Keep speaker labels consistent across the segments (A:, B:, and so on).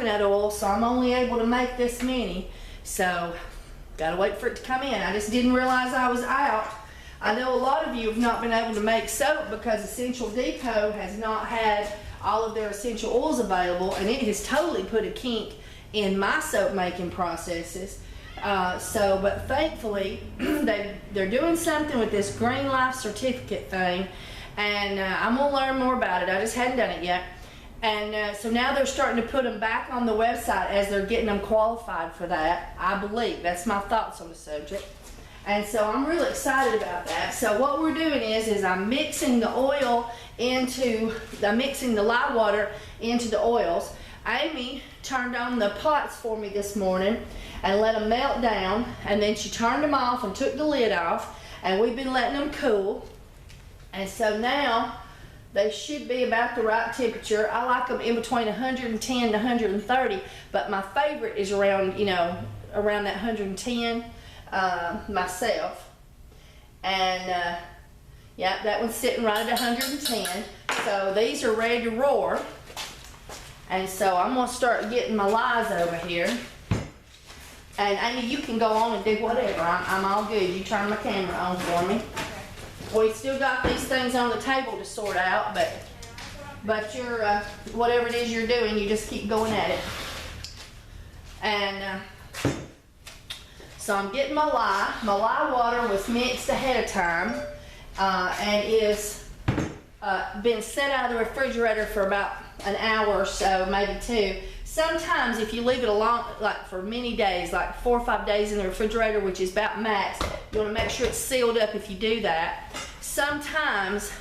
A: coconut oil, so I'm only able to make this many. So, gotta wait for it to come in. I just didn't realize I was out. I know a lot of you have not been able to make soap because Essential Depot has not had all of their essential oils available, and it has totally put a kink in my soap making processes. But thankfully, they're doing something with this Green Life certificate thing, and I'm gonna learn more about it. I just hadn't done it yet. And so now they're starting to put them back on the website as they're getting them qualified for that. I believe that's my thoughts on the subject. And so I'm really excited about that. So what we're doing is I'm mixing the oil I'm mixing the lye water into the oils. Amy turned on the pots for me this morning and let them melt down, and then she turned them off and took the lid off, and we've been letting them cool. And so now they should be about the right temperature. I like them in between 110 to 130, but my favorite is around, around that 110 myself. And yeah, that one's sitting right at 110. So these are ready to roar. And so I'm gonna start getting my lies over here. And Amy, you can go on and do whatever. I'm all good. You turn my camera on for me. We still got these things on the table to sort out, but you're whatever it is you're doing, you just keep going at it. And so I'm getting my lye. My lye water was mixed ahead of time, and is been set out of the refrigerator for about an hour or so, maybe 2. Sometimes if you leave it alone, like for many days, like 4 or 5 days in the refrigerator, which is about max, you want to make sure it's sealed up if you do that. Sometimes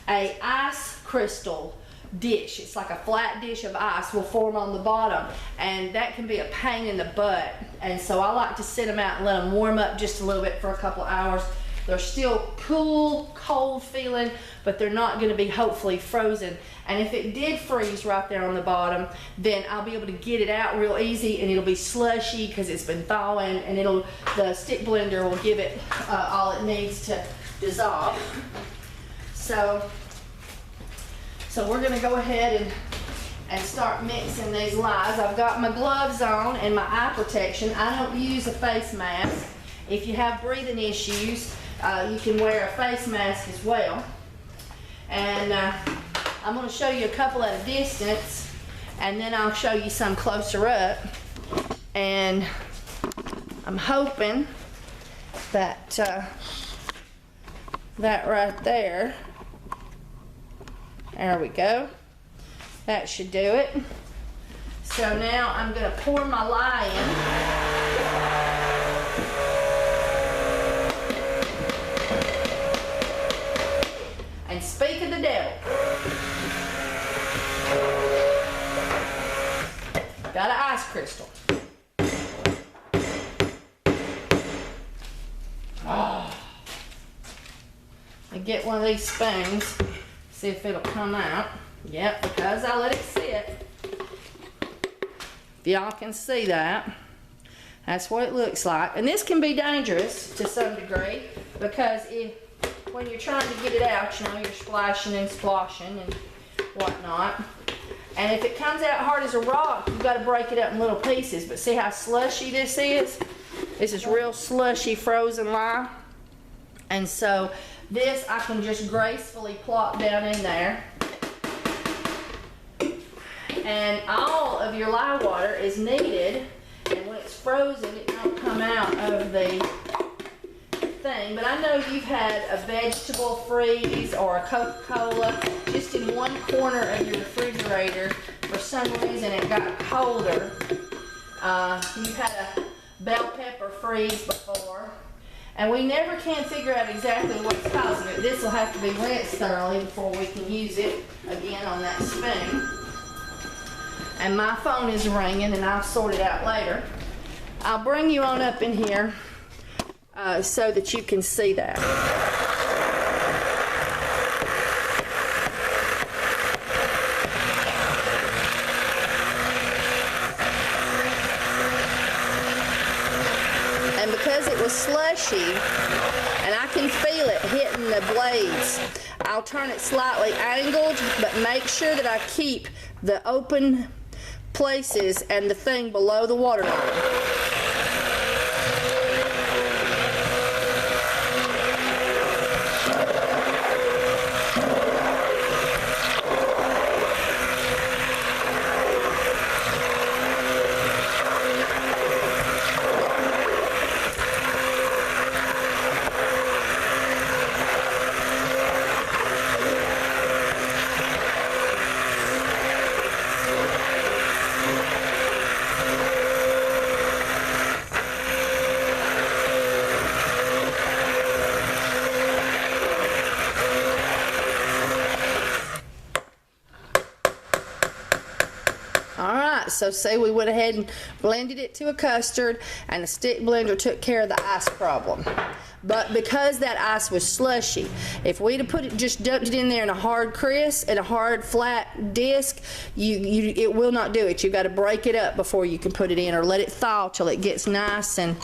A: a ice crystal dish, it's like a flat dish of ice, will form on the bottom, and that can be a pain in the butt. And so I like to sit them out and let them warm up just a little bit for a couple of hours. They're still cool, cold feeling, but they're not going to be hopefully frozen. And if it did freeze right there on the bottom, then I'll be able to get it out real easy, and it'll be slushy because it's been thawing, and the stick blender will give it all it needs to dissolve. So we're going to go ahead and start mixing these lies. I've got my gloves on and my eye protection. I don't use a face mask. If you have breathing issues, you can wear a face mask as well. And I'm going to show you a couple at a distance, and then I'll show you some closer up. And I'm hoping that that right there, there we go, that should do it. So now I'm going to pour my lye in. And speak of the devil, got an ice crystal. Oh. I get one of these spoons, see if it'll come out. Yep, because I let it sit. If y'all can see that, that's what it looks like. And this can be dangerous to some degree, because when you're trying to get it out, you're splashing and sploshing and whatnot. And if it comes out hard as a rock, you've got to break it up in little pieces. But see how slushy this is? This is real slushy frozen lye. And so this I can just gracefully plop down in there. And all of your lye water is needed. And when it's frozen, it don't come out of the thing. But I know you've had a vegetable freeze or a Coca-Cola just in one corner of your refrigerator. For some reason it got colder. You've had a bell pepper freeze before. And we never can figure out exactly what's causing it. This will have to be rinsed thoroughly before we can use it again on that spoon. And my phone is ringing, and I'll sort it out later. I'll bring you on up in here so that you can see that. And because it was slushy, and I can feel it hitting the blades, I'll turn it slightly angled, but make sure that I keep the open places and the thing below the water line. So say we went ahead and blended it to a custard and the stick blender took care of the ice problem. But because that ice was slushy, if we'd have put it, just dumped it in there in a hard crisp, in a hard flat disc, it will not do it. You've got to break it up before you can put it in, or let it thaw till it gets nice and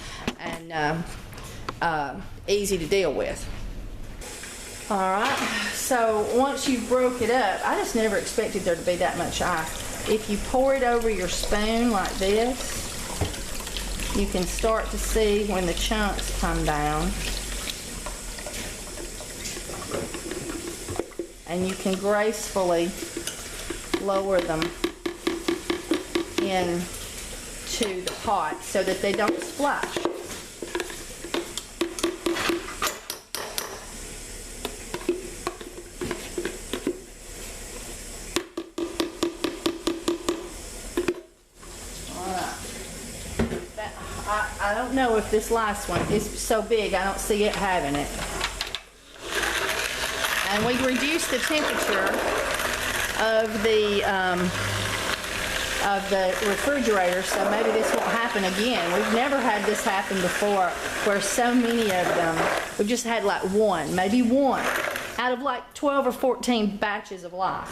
A: easy to deal with. All right, so once you broke it up, I just never expected there to be that much ice. If you pour it over your spoon like this, you can start to see when the chunks come down. And you can gracefully lower them into the pot so that they don't splash. I don't know if this last one is so big, I don't see it having it. And we reduced the temperature of the refrigerator, so maybe this won't happen again. We've never had this happen before, where so many of them, we've just had like one, maybe one, out of like 12 or 14 batches of life.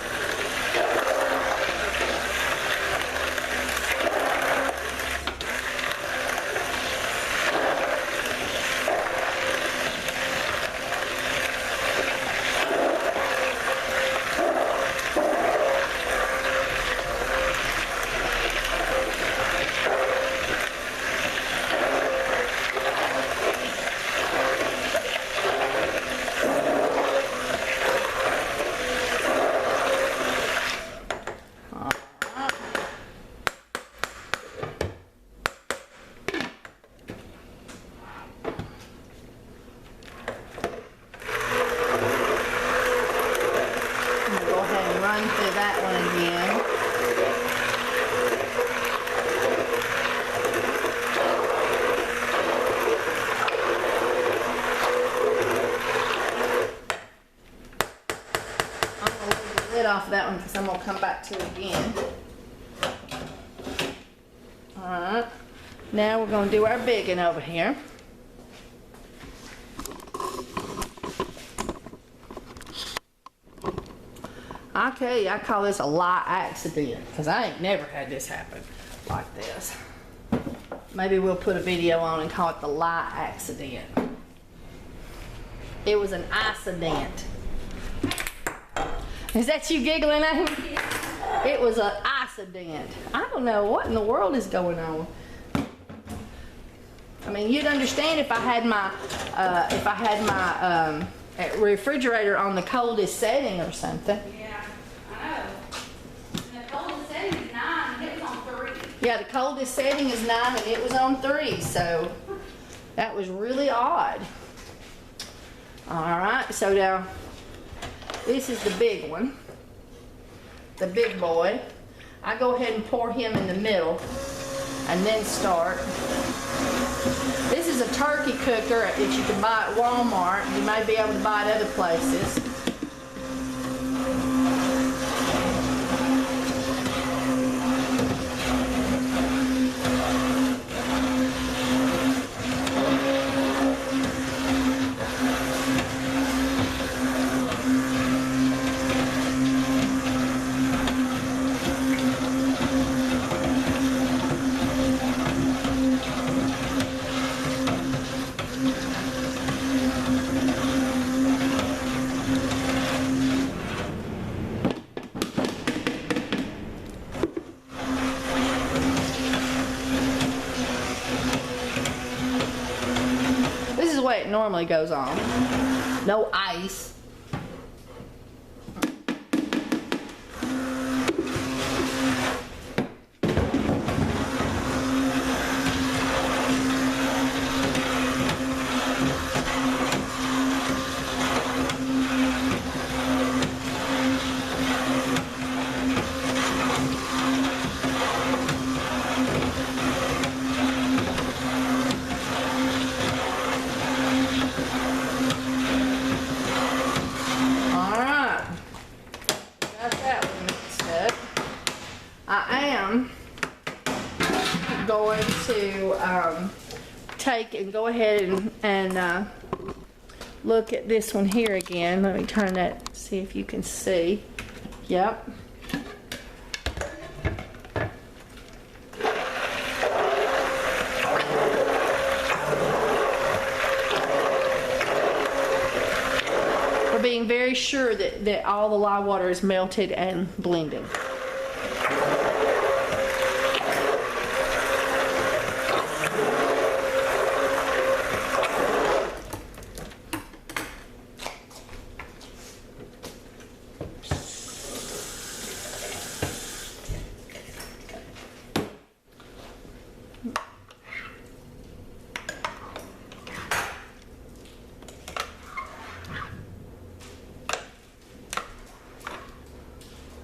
A: Run through that one again. I'm going to leave the lid off of that one because I'm going to come back to it again. Alright, now we're going to do our big one over here. I tell you, I call this a light accident because I ain't never had this happen like this. Maybe we'll put a video on and call it the light accident. It was an accident. Is that you giggling at me? It was an accident. I don't know what in the world is going on. I mean, you'd understand if I had my refrigerator on the coldest setting or something. Yeah, the coldest setting is 9 and it was on 3, so that was really odd. Alright, so now this is the big one, the big boy. I go ahead and pour him in the middle and then start. This is a turkey cooker that you can buy at Walmart. You may be able to buy it other places. the way it normally goes on. No ice. Going to take and go ahead and look at this one here again. Let me turn that, see if you can see. Yep. We're being very sure that all the lye water is melted and blended.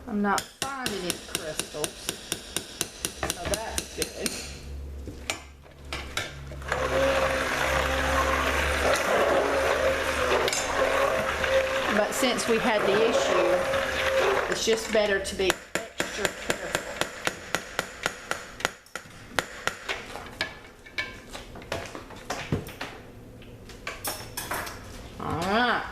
A: I'm not finding any crystals, so that's good. But since we had the issue, it's just better to be extra careful. All right.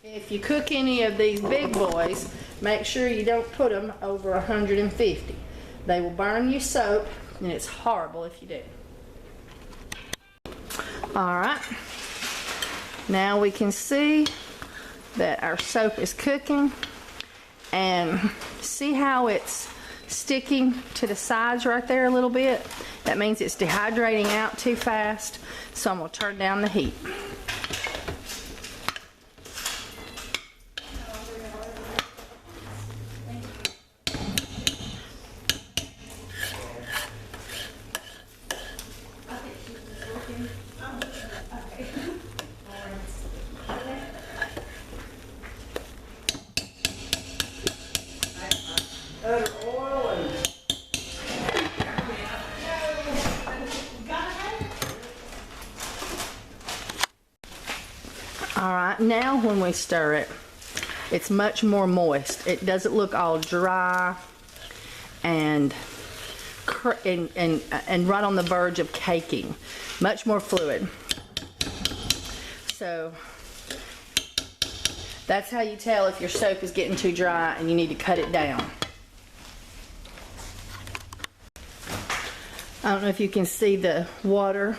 A: If you cook any of these big boys, make sure you don't put them over 150. They will burn your soap, and it's horrible if you do. All right. Now we can see that our soap is cooking, and see how it's sticking to the sides right there a little bit? That means it's dehydrating out too fast, so I'm going to turn down the heat. Alright, now when we stir it, it's much more moist. It doesn't look all dry and right on the verge of caking. Much more fluid. So that's how you tell if your soap is getting too dry and you need to cut it down. I don't know if you can see the water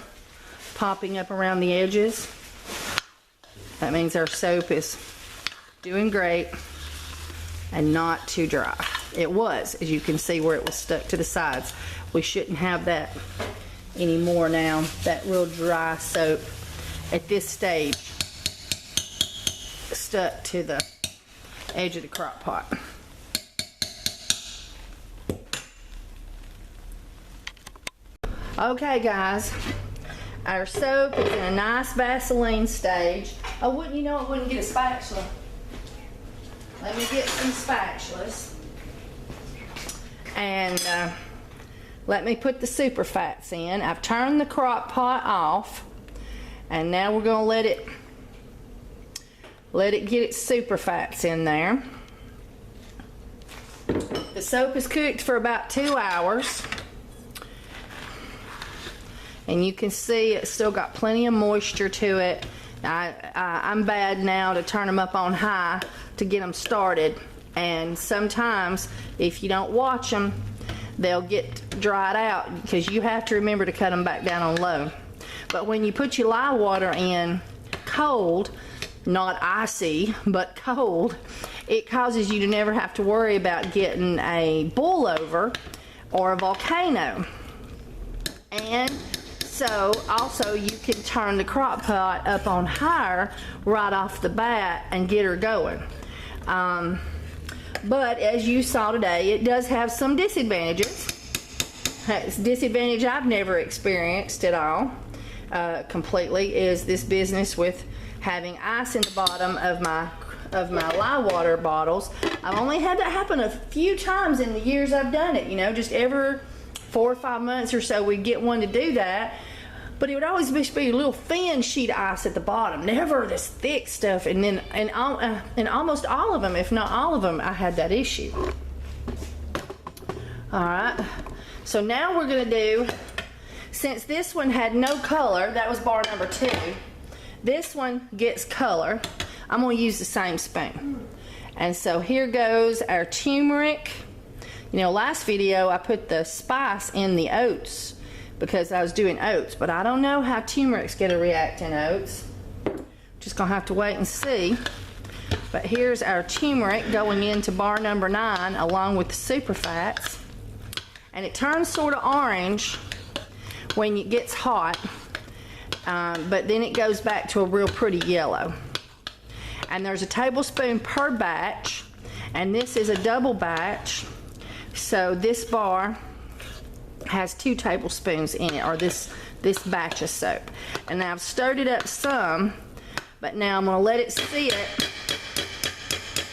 A: popping up around the edges. That means our soap is doing great and not too dry. It was, as you can see where it was stuck to the sides. We shouldn't have that anymore now, that real dry soap at this stage stuck to the edge of the crock pot. Okay guys, our soap is in a nice Vaseline stage. Oh, wouldn't you know it, wouldn't get a spatula. Let me get some spatulas. And let me put the super fats in. I've turned the crock pot off. And now we're gonna let it get its super fats in there. The soap is cooked for about 2 hours. And you can see it's still got plenty of moisture to it. I'm bad now to turn them up on high to get them started, and sometimes if you don't watch them, they'll get dried out, because you have to remember to cut them back down on low. But when you put your lye water in cold, not icy but cold, it causes you to never have to worry about getting a boil over or a volcano. And So also you can turn the crock pot up on higher right off the bat and get her going. But as you saw today, it does have some disadvantages. It's a disadvantage I've never experienced at all completely is this business with having ice in the bottom of my lye water bottles. I've only had that happen a few times in the years I've done it, you know, just every 4 or 5 months or so we'd get one to do that. But it would always be a little thin sheet of ice at the bottom, never this thick stuff. And then, and almost all of them, if not all of them, I had that issue. All right, so now we're gonna do, since this one had no color, that was bar number 2. This one gets color. I'm gonna use the same spoon. And so here goes our turmeric. You know, last video I put the spice in the oats because I was doing oats, but I don't know how turmeric's gonna react in oats. Just gonna have to wait and see. But here's our turmeric going into bar number 9 along with the super fats. And it turns sort of orange when it gets hot, but then it goes back to a real pretty yellow. And there's a tablespoon per batch, and this is a double batch, so this bar has 2 tablespoons in it, or this batch of soap. And now I've stirred it up some, but now I'm going to let it sit,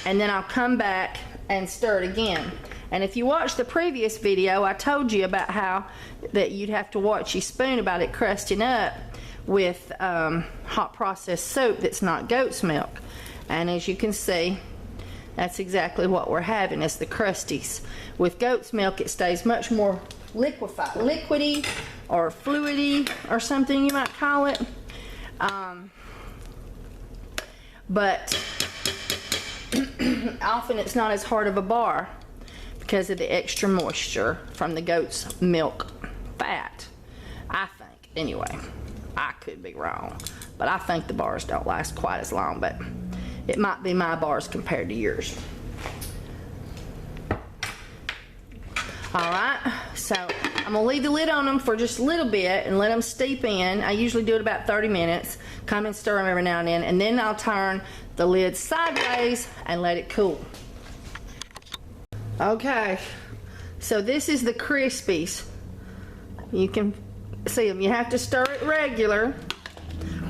A: and then I'll come back and stir it again. And if you watched the previous video, I told you about how that you'd have to watch your spoon about it crusting up with hot processed soap that's not goat's milk. And as you can see, that's exactly what we're having, is the crusties. With goat's milk, it stays much more liquidy or fluidy or something you might call it. But often it's not as hard of a bar because of the extra moisture from the goat's milk fat, I think. Anyway, I could be wrong, but I think the bars don't last quite as long, but it might be my bars compared to yours. All right, so I'm gonna leave the lid on them for just a little bit and let them steep in. I usually do it about 30 minutes. Come and stir them every now and then, and then I'll turn the lid sideways and let it cool. Okay, so this is the Crispies. You can see them. You have to stir it regular,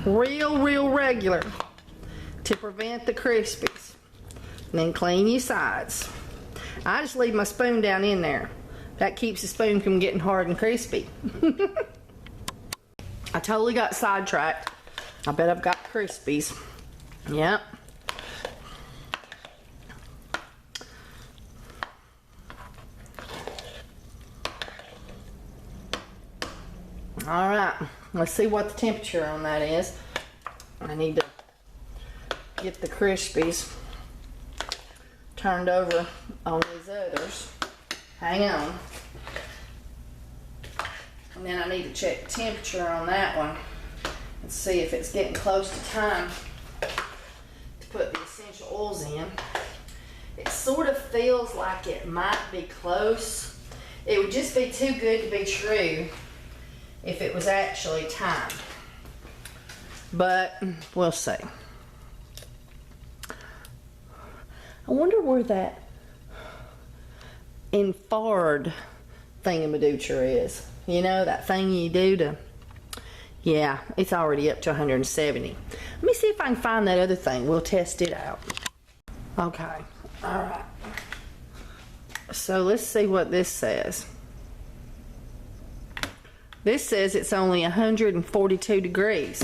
A: real regular, to prevent the Crispies. And then clean your sides. I just leave my spoon down in there. That keeps the spoon from getting hard and crispy. I totally got sidetracked. I bet I've got Crispies. Yep. All right, let's see what the temperature on that is. I need to get the Crispies turned over on these others. Hang on. And then I need to check the temperature on that one and see if it's getting close to time to put the essential oils in. It sort of feels like it might be close. It would just be too good to be true if it was actually time. But we'll see. I wonder where that infrared thingamadoocher is. You know, that thing you do to... Yeah, it's already up to 170. Let me see if I can find that other thing. We'll test it out. Okay, all right. So let's see what this says. This says it's only 142 degrees.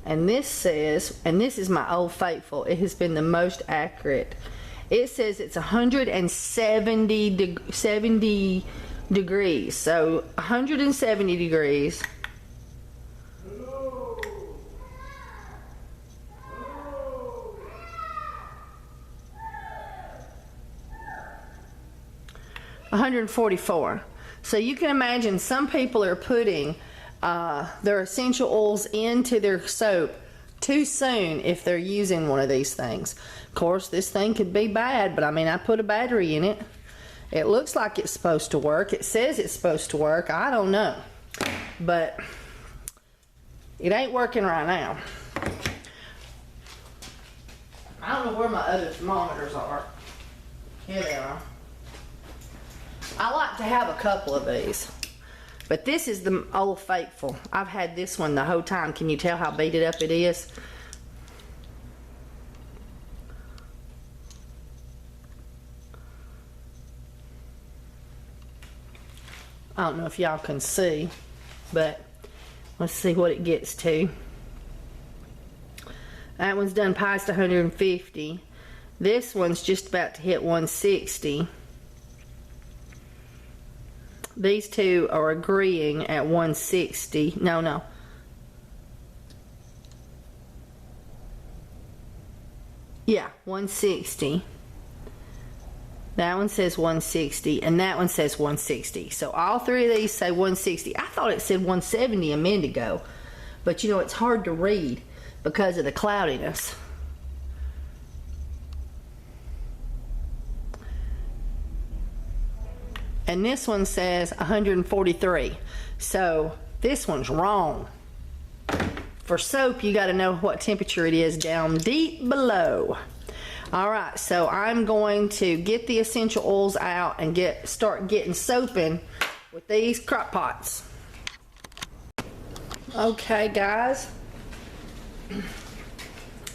A: And this says, and this is my Old Faithful, it has been the most accurate. It says it's 170 degrees. So 170 degrees. Hello. Hello. 144. So you can imagine some people are putting their essential oils into their soap too soon if they're using one of these things. Of course, this thing could be bad, but I mean, I put a battery in it It looks like it's supposed to work. It says it's supposed to work. I don't know. But it ain't working right now. I don't know where my other thermometers are. Here they are. I like to have a couple of these. But this is the Old Faithful. I've had this one the whole time. Can you tell how beaten up it is? I don't know if y'all can see, but let's see what it gets to. That one's done past 150. This one's just about to hit 160. These two are agreeing at 160. No. Yeah, 160. That one says 160, and that one says 160. So all three of these say 160. I thought it said 170 a minute ago. But you know, it's hard to read because of the cloudiness. And this one says 143. So this one's wrong. For soap, you got to know what temperature it is down deep below. All right, so I'm going to get the essential oils out and start getting soaping with these crock pots. Okay, guys.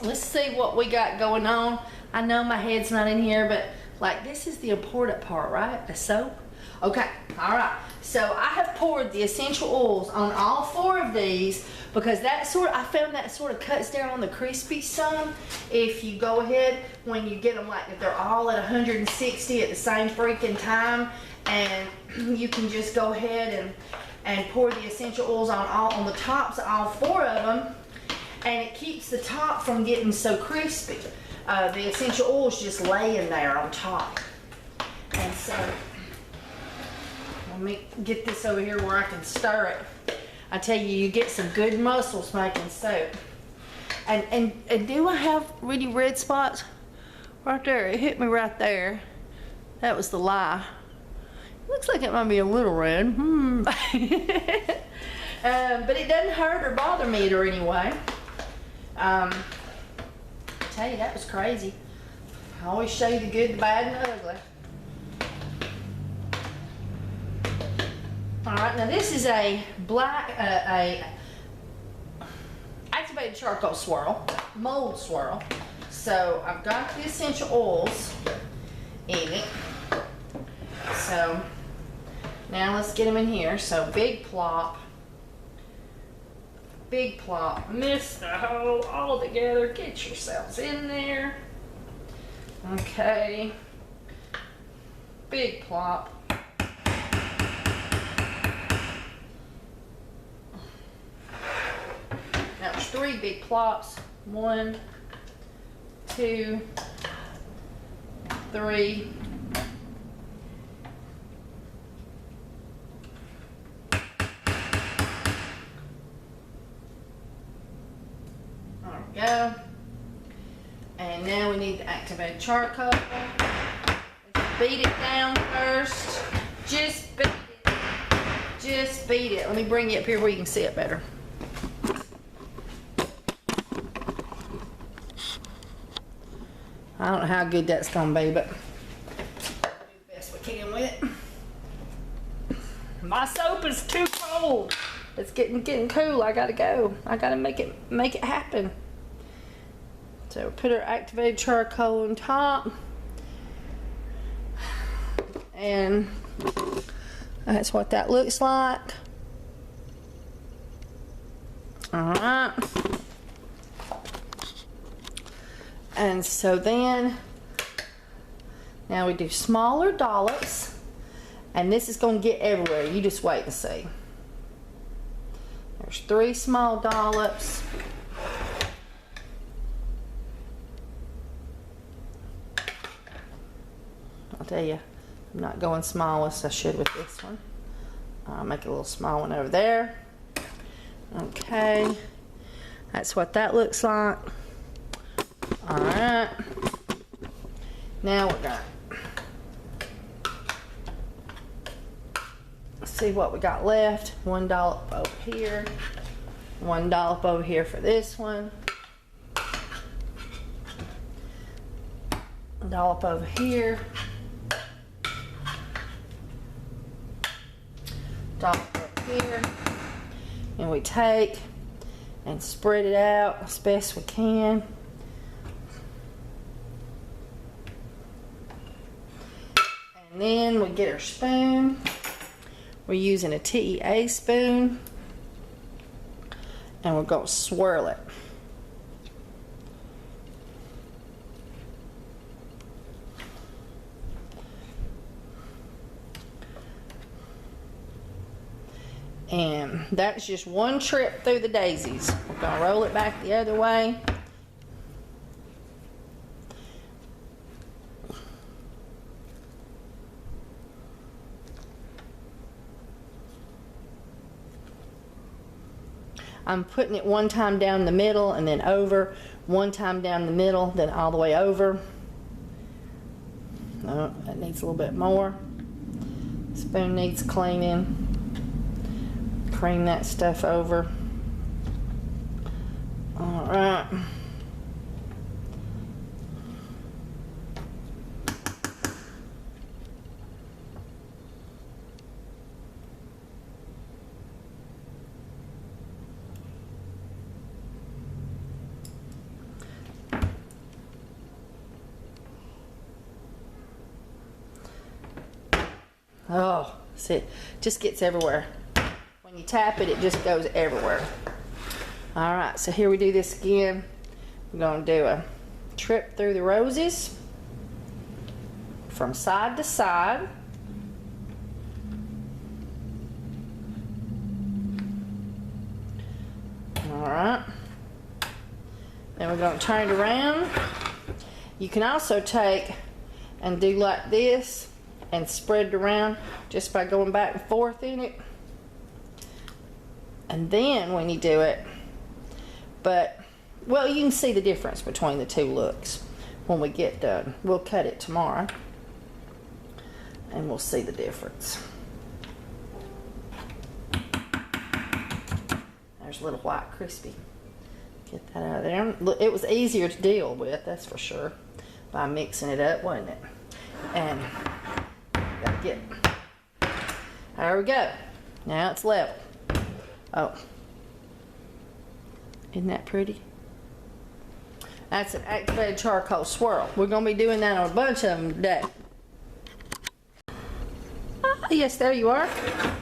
A: Let's see what we got going on. I know my head's not in here, but like this is the important part, right? The soap. Okay, all right. So I have poured the essential oils on all four of these because I found that sort of cuts down on the crispy some. If you go ahead when you get them, like if they're all at 160 at the same freaking time, and you can just go ahead and pour the essential oils on the tops of all four of them, and it keeps the top from getting so crispy. The essential oils just laying there on top, and so. Let me get this over here where I can stir it. I tell you, you get some good muscles making soap. And do I have really red spots? Right there, it hit me right there. That was the lie. Looks like it might be a little red. But it doesn't hurt or bother me or anyway. I tell you, that was crazy. I always show you the good, the bad, and the ugly. All right, now this is a black, activated charcoal swirl, mold swirl. So I've got the essential oils in it. So now let's get them in here. So big plop, miss the hole all together. Get yourselves in there. Okay, big plop. Now there's 3 big plops. 1, 2, 3. There we go. And now we need the activated charcoal. Let's beat it down first. Just beat it. Just beat it. Let me bring you up here where you can see it better. I don't know how good that's gonna be, but we'll do the best we can with it. My soap is too cold. It's getting cool. I gotta go. I gotta make it happen. So put our activated charcoal on top, and that's what that looks like. All right. And so then, now we do smaller dollops, and this is going to get everywhere. You just wait and see. There's 3 small dollops. I'll tell you, I'm not going small as I should with this one. I'll make a little small one over there. Okay, that's what that looks like. All right, now we're gonna see what we got left. 1 dollop over here. 1 dollop over here for this one. A dollop over here. Dollop over here. And we take and spread it out as best we can. And then we get our spoon. We're using a TEA spoon. And we're going to swirl it. And that's just one trip through the daisies. We're going to roll it back the other way. I'm putting it one time down the middle and then over, one time down the middle, then all the way over. No, that needs a little bit more. Spoon needs cleaning. Cream that stuff over. All right. Oh, see, it just gets everywhere. When you tap it, it just goes everywhere. All right, so here we do this again. We're going to do a trip through the roses from side to side. All right. Then we're going to turn it around. You can also take and do like this and spread it around just by going back and forth in it. And then when you do it, well, you can see the difference between the two looks when we get done. We'll cut it tomorrow and we'll see the difference. There's a little white crispy. Get that out of there. Look, it was easier to deal with, that's for sure, by mixing it up, wasn't it? And gotta get, there we go. Now it's level. Oh, isn't that pretty? That's an activated charcoal swirl. We're gonna be doing that on a bunch of them today. Oh, yes, there you are.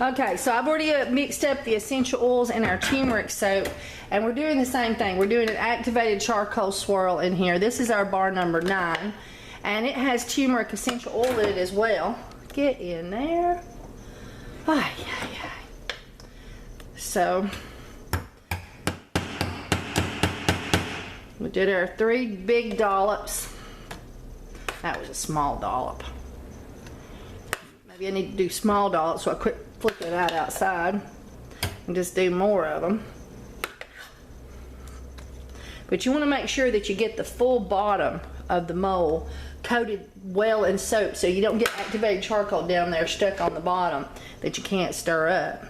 A: Okay, so I've already mixed up the essential oils and our turmeric soap, and we're doing the same thing. We're doing an activated charcoal swirl in here. This is our bar number 9, and it has turmeric essential oil in it as well. Get in there. Ay, ay, ay. So we did our 3 big dollops. That was a small dollop. Maybe I need to do small dollops so I quit flipping that outside and just do more of them. But you want to make sure that you get the full bottom of the mold coated well in soap so you don't get activated charcoal down there stuck on the bottom that you can't stir up.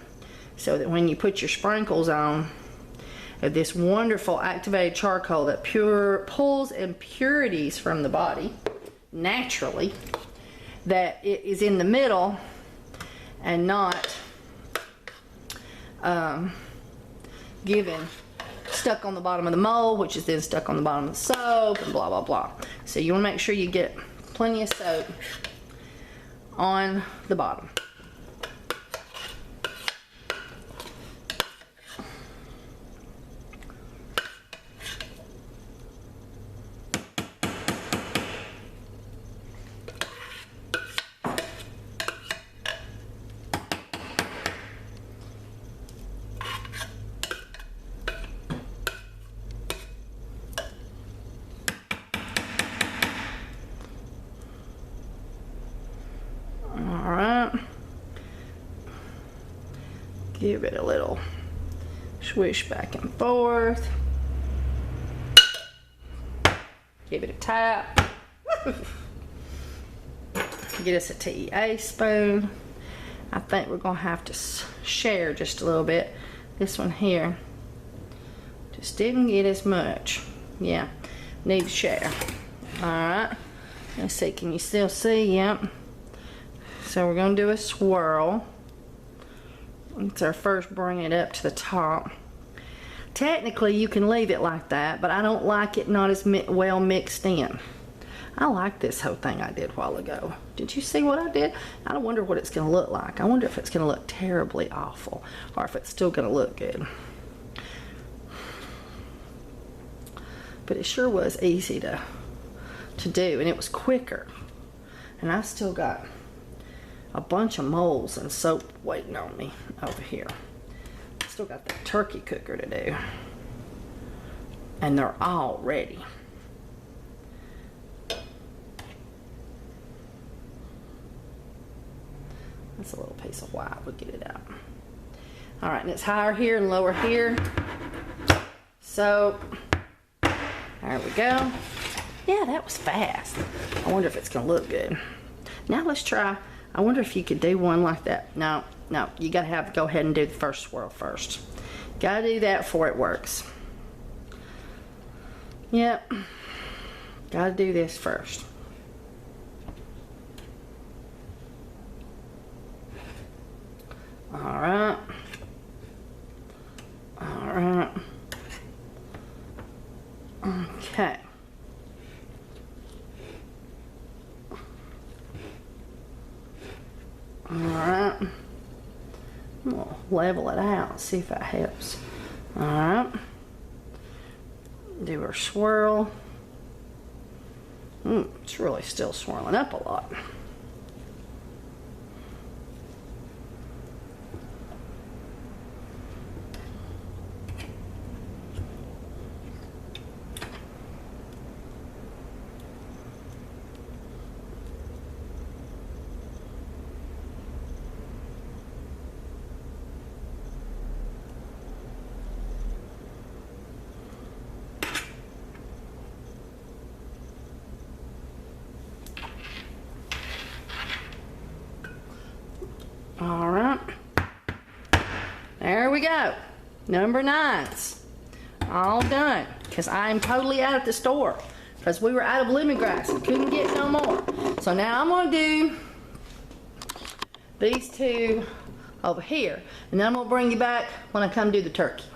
A: So that when you put your sprinkles on of this wonderful activated charcoal that pulls impurities from the body naturally, that it is in the middle and not stuck on the bottom of the mold, which is then stuck on the bottom of the soap and blah blah blah. So you want to make sure you get plenty of soap on the bottom. Give it a little swish back and forth. Give it a tap. Get us a TEA spoon. I think we're gonna have to share just a little bit. This one here just didn't get as much. Yeah, need to share. All right, let's see, can you still see? Yep. So we're gonna do a swirl. It's our first bring it up to the top. Technically you can leave it like that, but I don't like it not as well mixed in. I like this whole thing I did a while ago. Did you see what I did? I don't wonder what it's gonna look like. I wonder if it's gonna look terribly awful or if it's still gonna look good. But it sure was easy to do, and it was quicker. And I still got a bunch of molds and soap waiting on me over here. Still got that turkey cooker to do. And they're all ready. That's a little piece of white, we'll get it out. All right, and it's higher here and lower here. So, there we go. Yeah, that was fast. I wonder if it's gonna look good. Now let's try, I wonder if you could do one like that. No, you gotta go ahead and do the first swirl first. Gotta do that before it works. Yep, gotta do this first. All right. All right. Okay. All right. We'll level it out, see if that helps. All right. Do our swirl. It's really still swirling up a lot. All right, there we go. Number 9s, all done. Because I am totally out at the store. Because we were out of lemongrass and couldn't get no more. So now I'm gonna do these 2 over here. And then I'm gonna bring you back when I come do the turkey.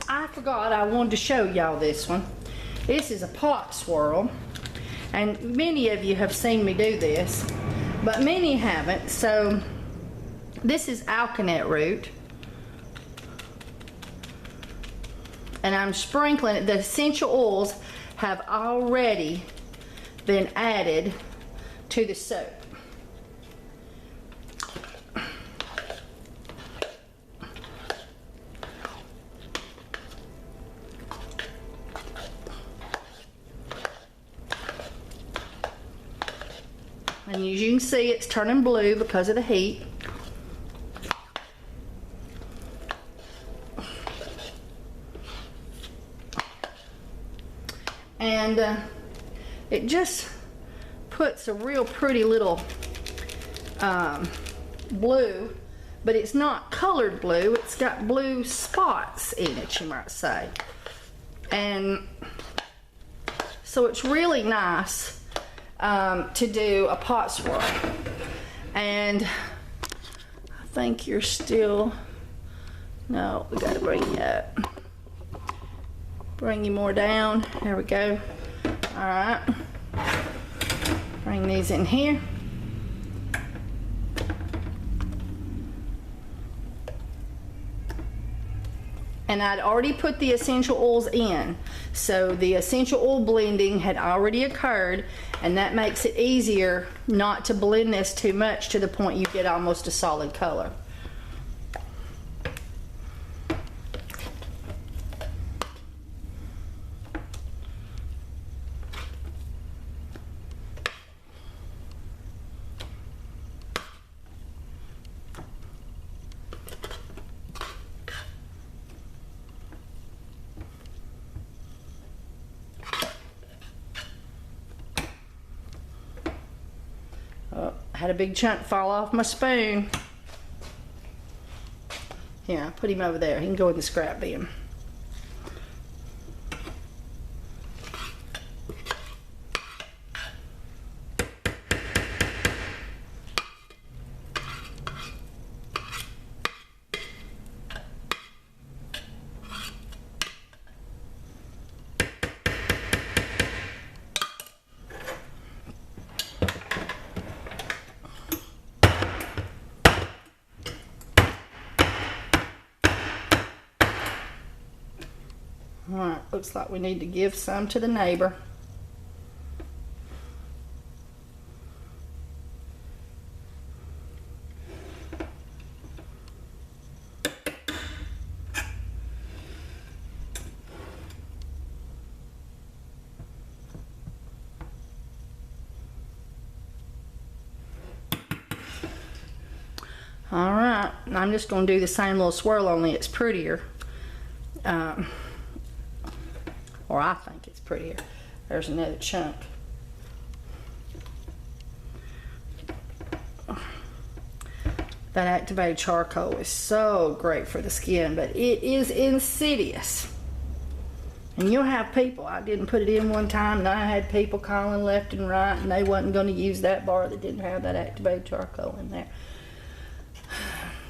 A: I forgot I wanted to show y'all this one. This is a pot swirl. And many of you have seen me do this. But many haven't, so this is alkanet root. And I'm sprinkling it. The essential oils have already been added to the soap. And as you can see, it's turning blue because of the heat. And it just puts a real pretty little blue, but it's not colored blue. It's got blue spots in it, you might say. And so it's really nice to do a pot swirl. And I think you're still, no, we gotta bring you up. Bring you more down, there we go. All right, bring these in here. And I'd already put the essential oils in. So the essential oil blending had already occurred, and that makes it easier not to blend this too much to the point you get almost a solid color. had a big chunk fall off my spoon. Here, I put him over there. He can go in the scrap bin. Alright, looks like we need to give some to the neighbor. Alright, I'm just going to do the same little swirl, only it's prettier. Or I think it's prettier. There's another chunk. That activated charcoal is so great for the skin, but it is insidious. And you'll have people, I didn't put it in one time, and I had people calling left and right, and they wasn't going to use that bar that didn't have that activated charcoal in there.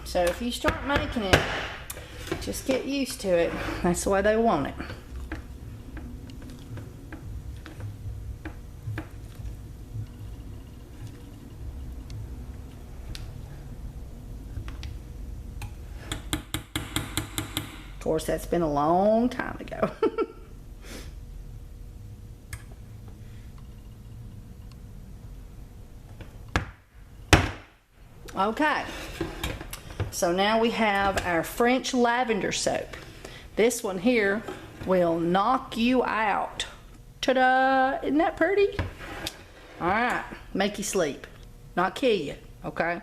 A: So if you start making it, just get used to it. That's the way they want it. Of course, that's been a long time ago. Okay, so now we have our French lavender soap. This one here will knock you out. Ta-da! Isn't that pretty? All right, make you sleep, not kill you, okay?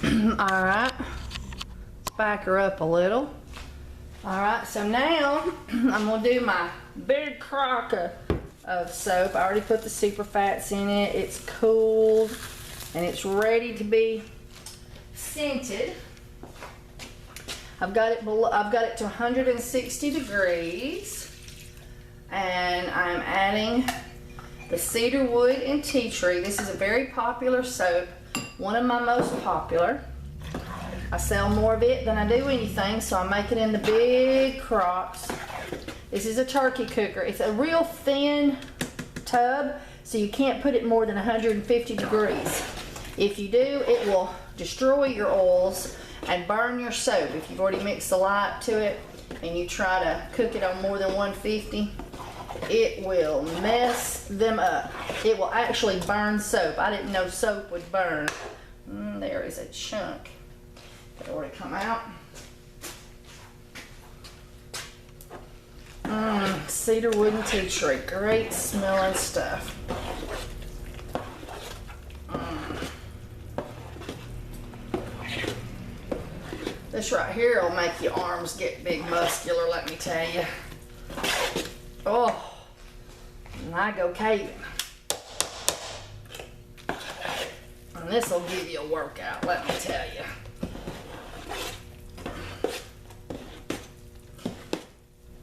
A: All right. Back her up a little. Alright, so now I'm going to do my big crock of soap. I already put the super fats in it. It's cooled and it's ready to be scented. I've got it to 160 degrees, and I'm adding the cedarwood and tea tree. This is a very popular soap, one of my most popular. I sell more of it than I do anything, so I make it in the big crocks. This is a turkey cooker. It's a real thin tub, so you can't put it more than 150 degrees. If you do, it will destroy your oils and burn your soap. If you've already mixed a lot to it and you try to cook it on more than 150, it will mess them up. It will actually burn soap. I didn't know soap would burn. There is a chunk that already come out. Cedarwood and tea tree, great smelling stuff. This right here will make your arms get big muscular, let me tell you. Oh, and I go caving. And this will give you a workout, let me tell you.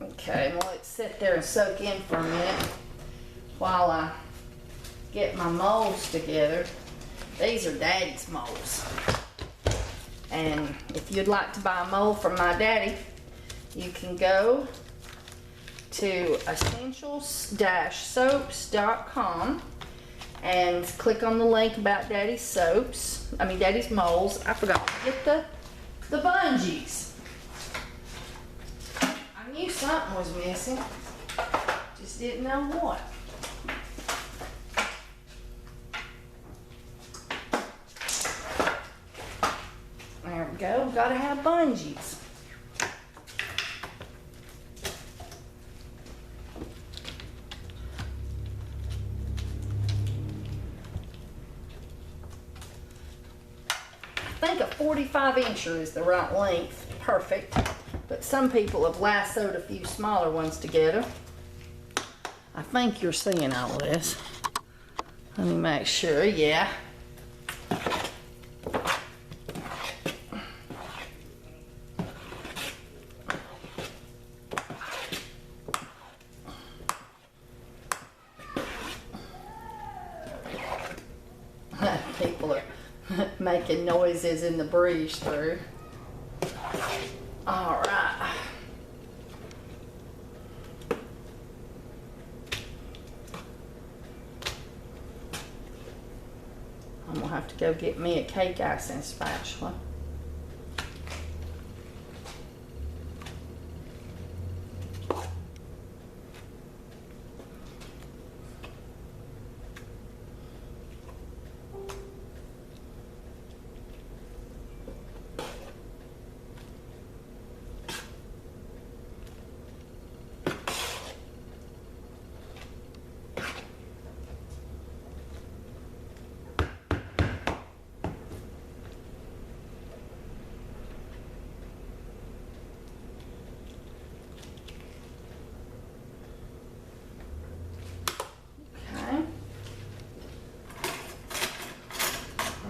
A: Okay, well, let's sit there and soak in for a minute while I get my molds together. These are Daddy's molds. And if you'd like to buy a mold from my daddy, you can go to essentials-soaps.com and click on the link about Daddy's soaps. I mean, Daddy's molds. I forgot to get the bungees. I knew something was missing, just didn't know what. There we go, gotta have bungees. I think a 45-incher is the right length, perfect. But some people have lassoed a few smaller ones together. I think you're seeing all this. Let me make sure, yeah. People are making noises in the breeze through. All right. I'm gonna have to go get me a cake icing spatula.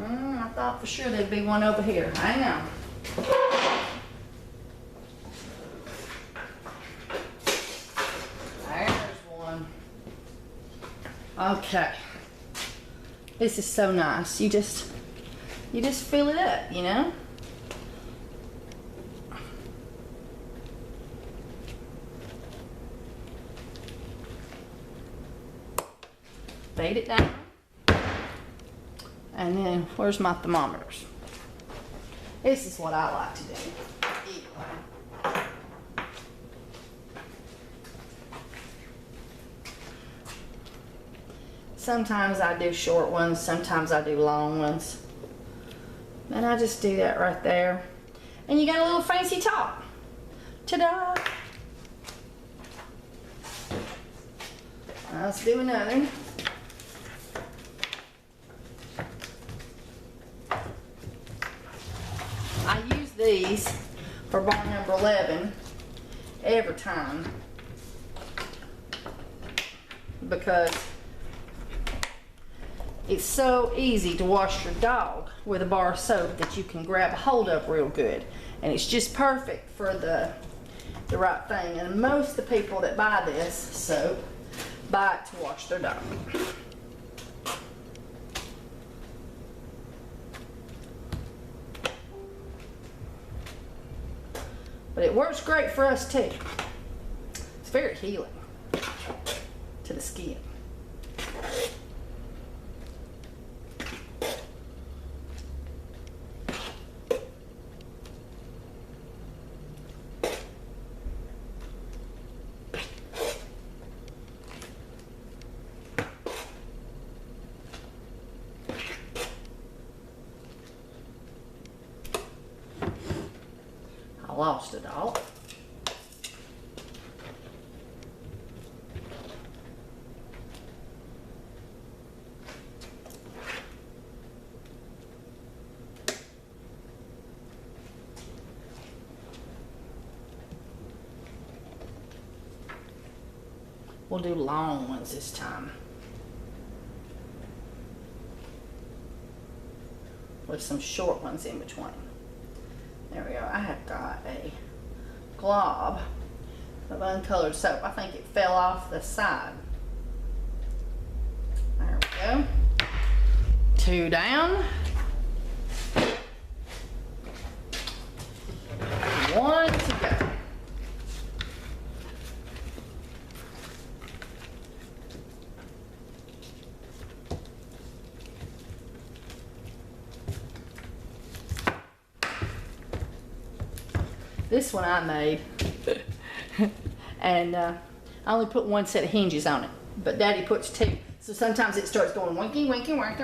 A: I thought for sure there'd be one over here. Hang on. There's one. Okay. This is so nice. You just fill it up, you know? Fade it down. And then, where's my thermometers? This is what I like to do. Anyway. Sometimes I do short ones, sometimes I do long ones. And I just do that right there. And you got a little fancy top. Ta-da! Let's do another. I use these for bar number 11 every time because it's so easy to wash your dog with a bar of soap that you can grab a hold of real good, and it's just perfect for the right thing. And most of the people that buy this soap buy it to wash their dog. But it works great for us too. It's very healing to the skin. I lost it all. We'll do long ones this time, with some short ones in between. There we go. I have got a glob of uncolored soap. I think it fell off the side. There we go. 2 down. 1 to go. This one I made, and I only put 1 set of hinges on it, but Daddy puts 2. So sometimes it starts going winky, winky, winky,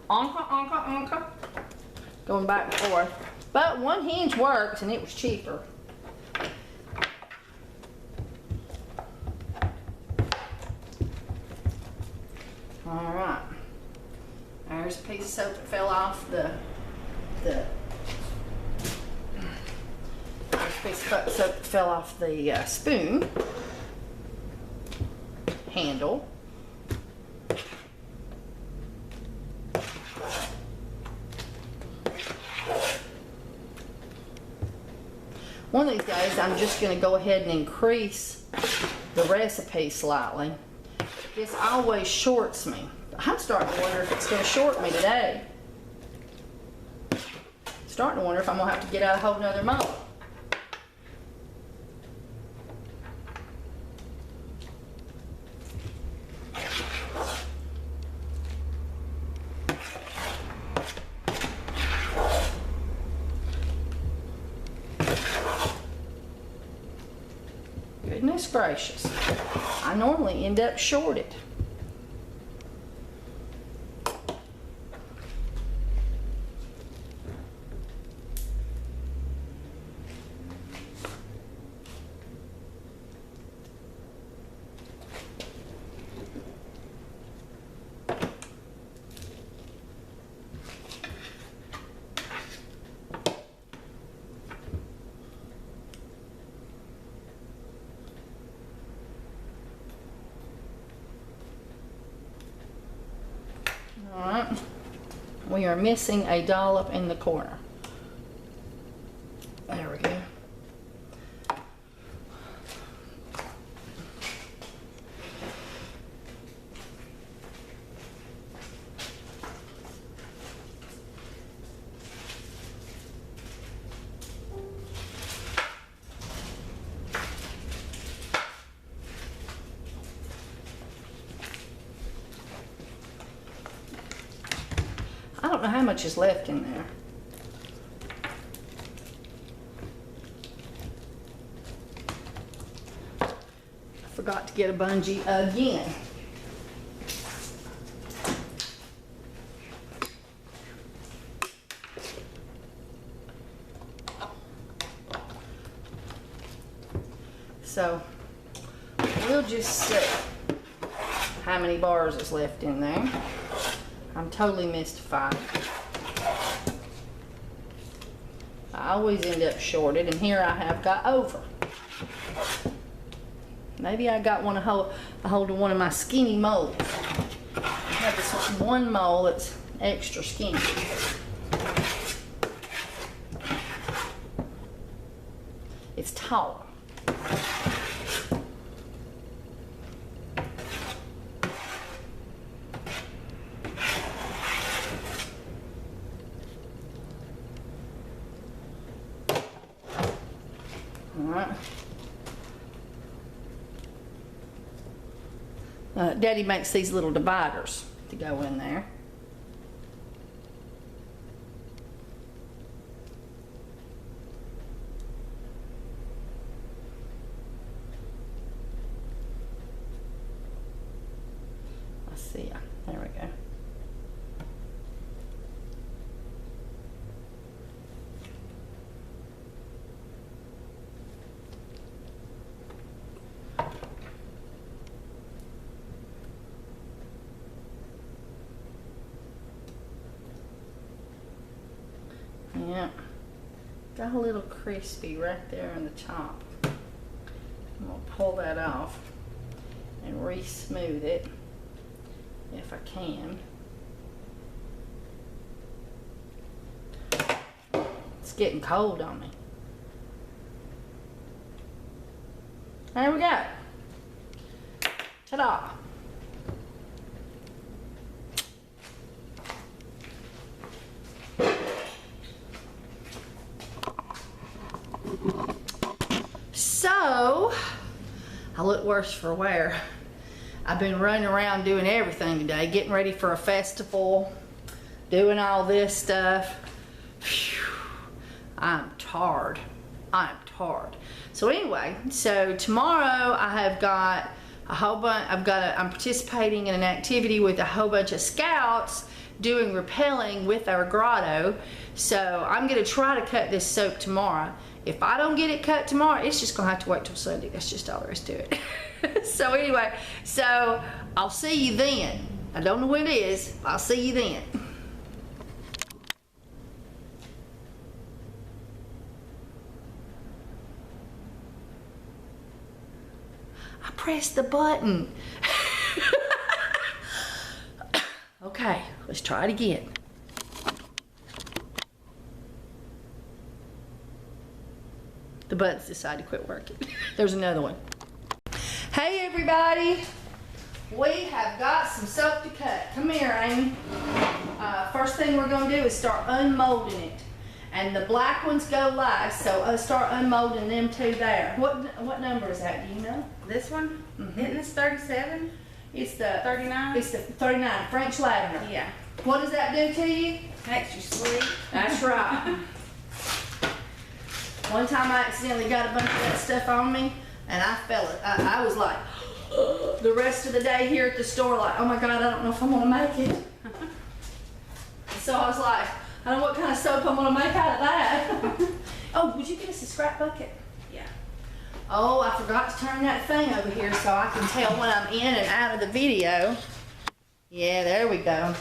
A: onka, onka, onka, going back and forth. But 1 hinge worked, and it was cheaper. All right, there's a piece of soap that fell off the piece of soap that fell off the spoon handle. One of these days, I'm just gonna go ahead and increase the recipe slightly. This always shorts me. I'm starting to wonder if it's gonna short me today. Starting to wonder if I'm gonna have to get out a whole nother mold. Goodness gracious. I normally end up shorted. Alright, we are missing a dollop in the corner. There we go. I don't know how much is left in there. I forgot to get a bungee again. So we'll just see how many bars is left in there. I'm totally mystified. I always end up shorted, and here I have got over. Maybe I got a hold of one of my skinny molds. I have this one mold that's extra skinny. It's taller. Daddy makes these little dividers to go in there. Let's see. There we go. Yeah, got a little crispy right there in the top. I'm gonna pull that off and re-smooth it if I can. It's getting cold on me. There we go. Ta-da. So, I look worse for wear. I've been running around doing everything today, getting ready for a festival, doing all this stuff. Phew, I'm tired. I'm tired. So anyway, so tomorrow I have got a whole bunch, I'm participating in an activity with a whole bunch of scouts doing rappelling with our grotto. So I'm gonna try to cut this soap tomorrow. If I don't get it cut tomorrow, it's just gonna have to wait till Sunday. That's just all there is to it. So anyway, so I'll see you then. I don't know when it is. I'll see you then. I pressed the button. Okay, let's try it again. The The buttons decided to quit working. There's another one. Hey everybody, we have got some soap to cut. Come here, Amy. First thing we're gonna do is start unmolding it. And the black ones go last, so start unmolding them two there. What number is that, do you know?
B: This one? Isn't this 37?
A: It's the
B: 39?
A: It's the 39, French lavender.
B: Yeah.
A: What does that do to you?
B: Makes you sleep.
A: That's right. One time I accidentally got a bunch of that stuff on me, and I fell it. I was like, the rest of the day here at the store, like, oh my God, I don't know if I'm gonna make it. So I was like, I don't know what kind of soap I'm gonna make out of that. Oh, would you get us a scrap bucket?
B: Yeah.
A: Oh, I forgot to turn that thing over here so I can tell when I'm in and out of the video. Yeah, there we go.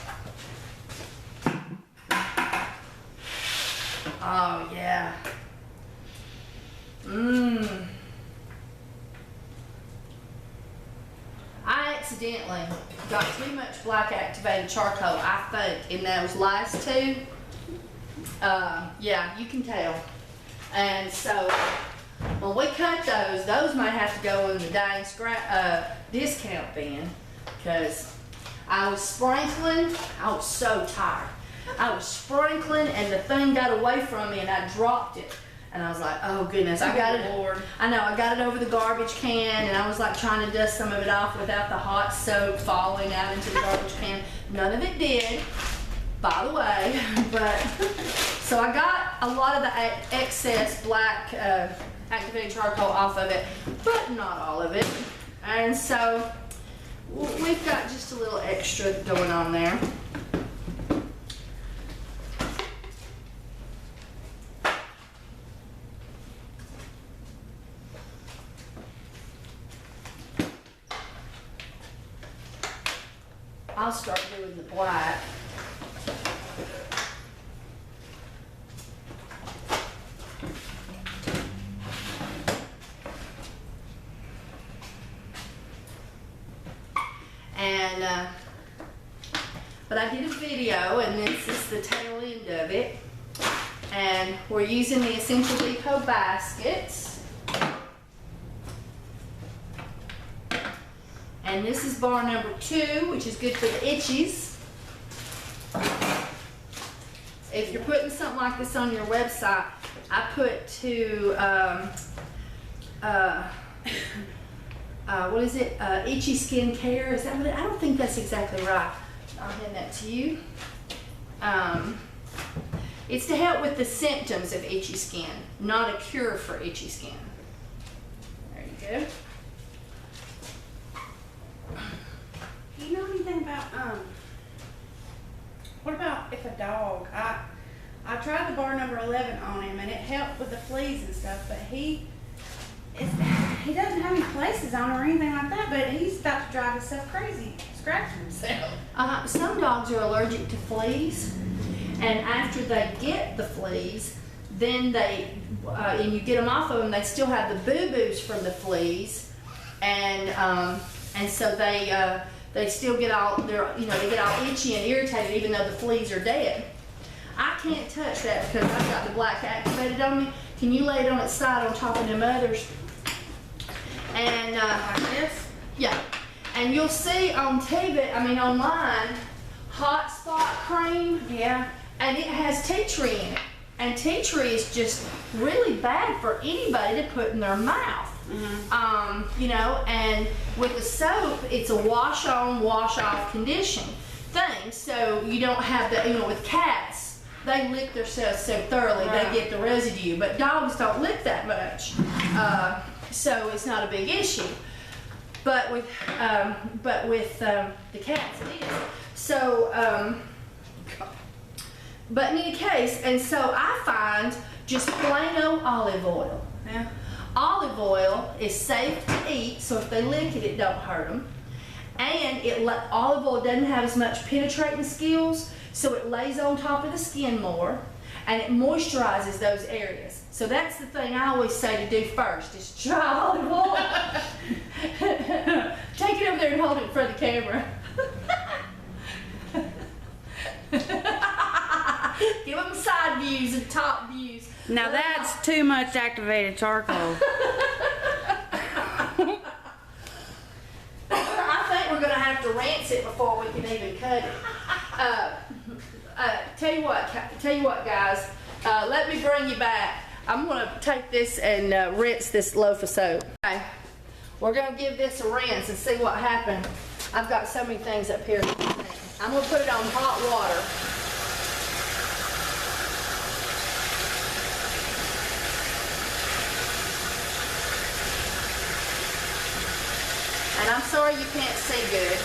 A: Oh, yeah. I accidentally got too much black activated charcoal, I think, in those last two. Yeah, you can tell. And so, when we cut those may have to go in the dang discount bin, because I was sprinkling. I was so tired. I was sprinkling and the thing got away from me and I dropped it. And I was like, oh goodness, I got it.
B: Lord.
A: I know, I got it over the garbage can and I was like trying to dust some of it off without the hot soap falling out into the garbage can. None of it did, by the way. But so I got a lot of the excess black activated charcoal off of it, but not all of it. And so we've got just a little extra going on there. I'll start doing the black. And, but I did a video and this is the tail end of it. And we're using the Essential Depot baskets. And this is bar number 2, which is good for the itchies. If you're putting something like this on your website, I put to, what is it? Itchy Skin Care. Is that what it? I don't think that's exactly right. I'll hand that to you. It's to help with the symptoms of itchy skin, not a cure for itchy skin. There you go.
B: Do you know anything about, what about if a dog, I tried the bar number 11 on him and it helped with the fleas and stuff, but he doesn't have any places on him or anything like that, but he's about to drive himself crazy, scratching himself.
A: Some dogs are allergic to fleas, and after they get the fleas, then and you get them off of them, they still have the boo-boos from the fleas, and so they still get all they get all itchy and irritated even though the fleas are dead. I can't touch that because I've got the black activated on me. Can you lay it on its side on top of them others? And
B: Like this?
A: yeah, and you'll see on TV, online, Hot Spot cream.
B: Yeah.
A: And it has tea tree in it. And tea tree is just really bad for anybody to put in their mouth. And with the soap, it's a wash on, wash off condition thing. So you don't have that, with cats, they lick themselves so thoroughly
B: Right.
A: they get the residue. But dogs don't lick that much. So it's not a big issue. But with the cats it is. So, but in any case, and so I find just plain old olive oil.
B: Yeah.
A: Olive oil is safe to eat, so if they lick it, it don't hurt them. And olive oil doesn't have as much penetrating skills, so it lays on top of the skin more, and it moisturizes those areas. So that's the thing I always say to do first, is try olive oil. Take it over there and hold it in front of the camera. Give them side views and top views.
B: Now that's too much activated charcoal.
A: I think we're gonna have to rinse it before we can even cut it. Tell you what, guys. Let me bring you back. I'm gonna take this and rinse this loaf of soap. Okay, we're gonna give this a rinse and see what happened. I've got so many things up here. I'm gonna put it on hot water. And I'm sorry you can't see good.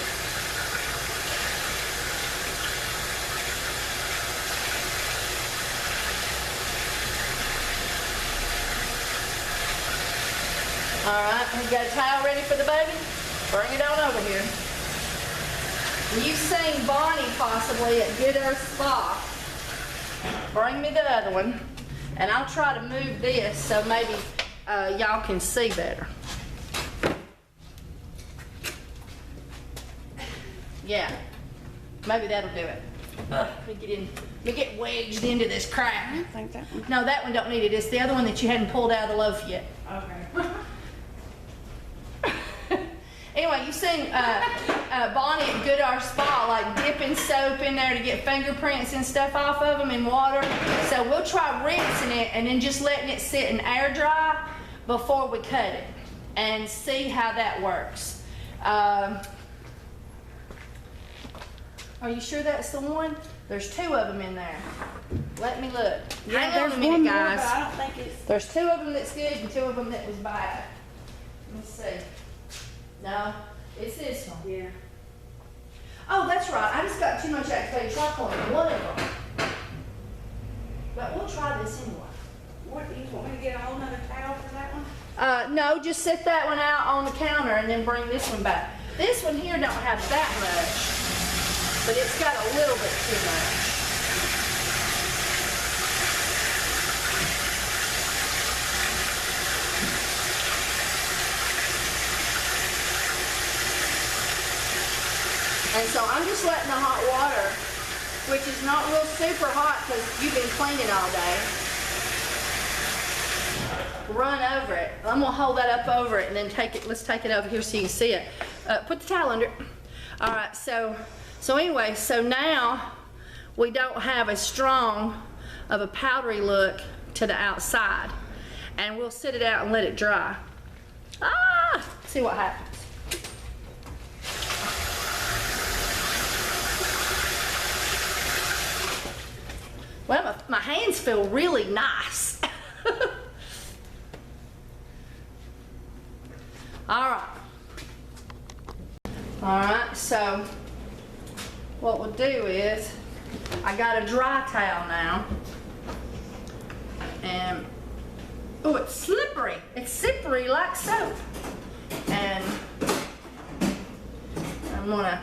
A: All right, you got a towel ready for the baby? Bring it on over here. You've seen Bonnie possibly at Good Earth Spa. Bring me the other one, and I'll try to move this so maybe y'all can see better. Yeah, maybe that'll do it. Let me get wedged into this crack.
B: I don't think that one.
A: No, that one don't need it. It's the other one that you hadn't pulled out of the loaf yet.
B: Okay.
A: Anyway, you've seen Bonnie at Good Earth Spa like dipping soap in there to get fingerprints and stuff off of them in water. So we'll try rinsing it and then just letting it sit and air dry before we cut it and see how that works. Are you sure that's the one? There's two of them in there. Let me look.
B: Yeah,
A: Hang on
B: there's
A: a minute,
B: one more,
A: guys.
B: but I don't think it's.
A: There's two of them that's good and two of them that was bad. Let me see. No, it's this one.
B: Yeah.
A: Oh, that's right. I just got too much activated charcoal in one of them. But we'll try this anyway.
B: What, do you want me to get a whole nother towel for that one?
A: No, just set that one out on the counter and then bring this one back. This one here don't have that much, but it's got a little bit too much. And so I'm just letting the hot water, which is not real super hot because you've been cleaning all day, run over it. I'm gonna hold that up over it and then let's take it over here so you can see it. Put the towel under it. All right, so anyway, so now we don't have as strong of a powdery look to the outside. And we'll sit it out and let it dry. See what happens. Well, my hands feel really nice. All right, so what we'll do is, I got a dry towel now. And, oh, it's slippery. It's slippery like soap. And I'm gonna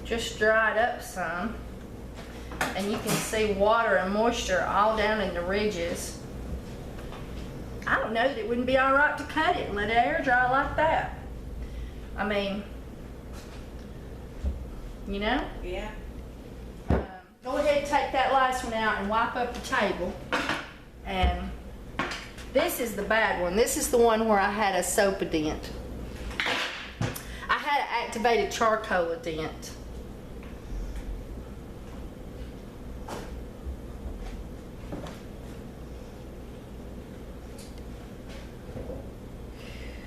A: just dry it up some. And you can see water and moisture all down in the ridges. I don't know that it wouldn't be all right to cut it and let it air dry like that. I mean, you know?
B: Yeah.
A: Go ahead and take that last one out and wipe up the table. And this is the bad one. This is the one where I had a soap dent. I had an activated charcoal dent.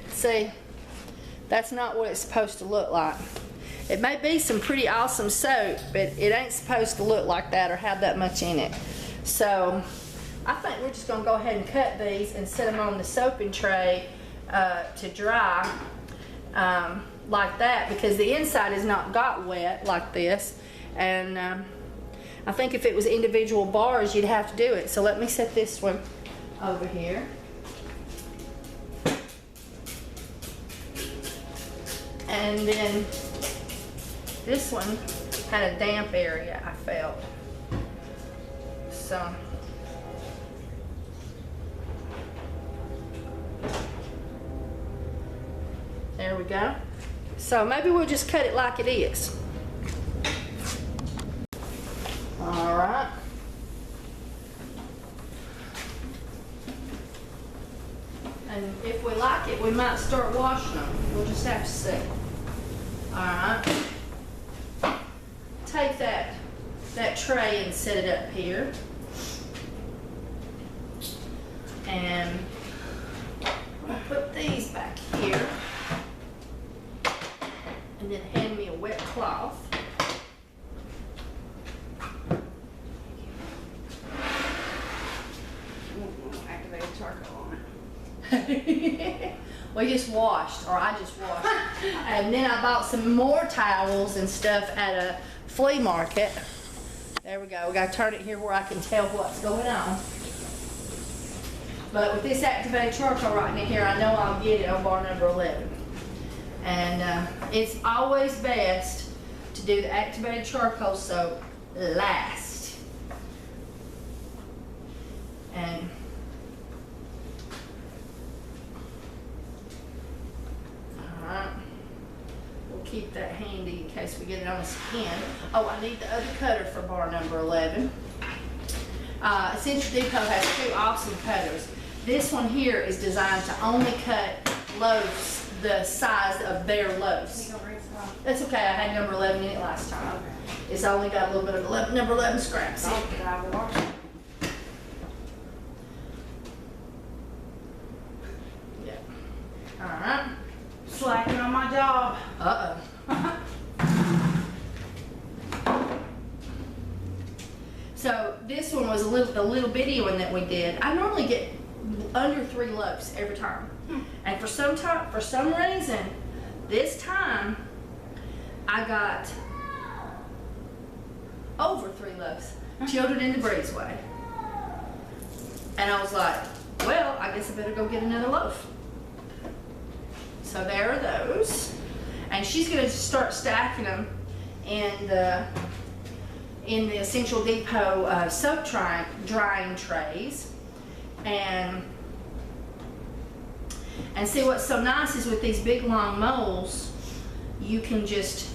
A: See, that's not what it's supposed to look like. It may be some pretty awesome soap, but it ain't supposed to look like that or have that much in it. So I think we're just gonna go ahead and cut these and set them on the soaping tray to dry like that, because the inside has not got wet like this. And I think if it was individual bars, you'd have to do it. So let me set this one over here. And then this one had a damp area, I felt. So there we go. So maybe we'll just cut it like it is. All right. we might start washing them. We'll just have to see. Alright. Take that tray and set it up here. And I'll put these back here. And then hand me a wet cloth.
B: Activated charcoal on it.
A: We just washed, or I just washed. And then I bought some more towels and stuff at a flea market. There we go. We gotta turn it here where I can tell what's going on. But with this activated charcoal right in here, I know I'll get it on bar number 11. And it's always best to do the activated charcoal soap last. And alright, we'll keep that handy in case we get it on the skin. Oh, I need the other cutter for bar number 11. Essential Depot has two awesome cutters. This one here is designed to only cut loaves the size of their loaves.
B: You gonna rinse it off?
A: That's okay, I had number 11 in it last time.
B: Okay.
A: It's only got a little bit of number 11 scraps.
B: I'll dry wash it.
A: Yeah. Alright.
B: Slacking on my job.
A: Uh-oh. So this one was the little bitty one that we did. I normally get under 3 loaves every time. And for some reason, this time I got over 3 loaves. Children in the breezeway. And I was like, well, I guess I better go get another loaf. So there are those. And she's gonna start stacking them in the Essential Depot soap drying trays. And see what's so nice is with these big long molds, you can just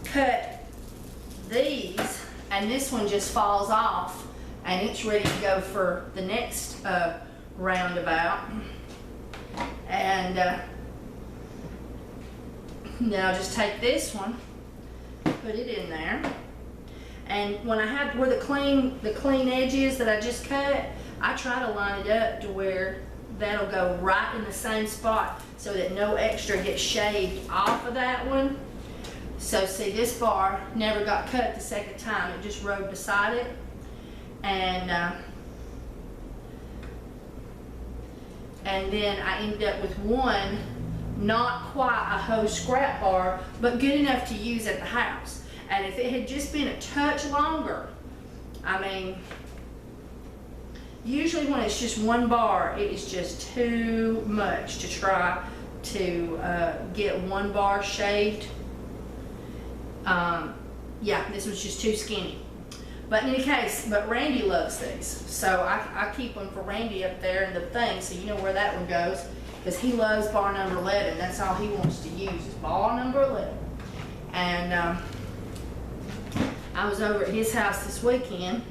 A: cut these and this one just falls off and it's ready to go for the next roundabout. And then I'll just take this one, put it in there. And when I have where the clean edges that I just cut, I try to line it up to where that'll go right in the same spot so that no extra gets shaved off of that one. So see, this bar never got cut the second time, it just rode beside it. And then I ended up with one, not quite a hose scrap bar, but good enough to use at the house. And if it had just been a touch longer, I mean, usually when it's just one bar, it is just too much to try to get one bar shaved. Yeah, this was just too skinny. But in any case, but Randy loves these. So I keep them for Randy up there in the thing, so you know where that one goes. Because he loves bar number 11. That's all he wants to use is bar number 11. And I was over at his house this weekend,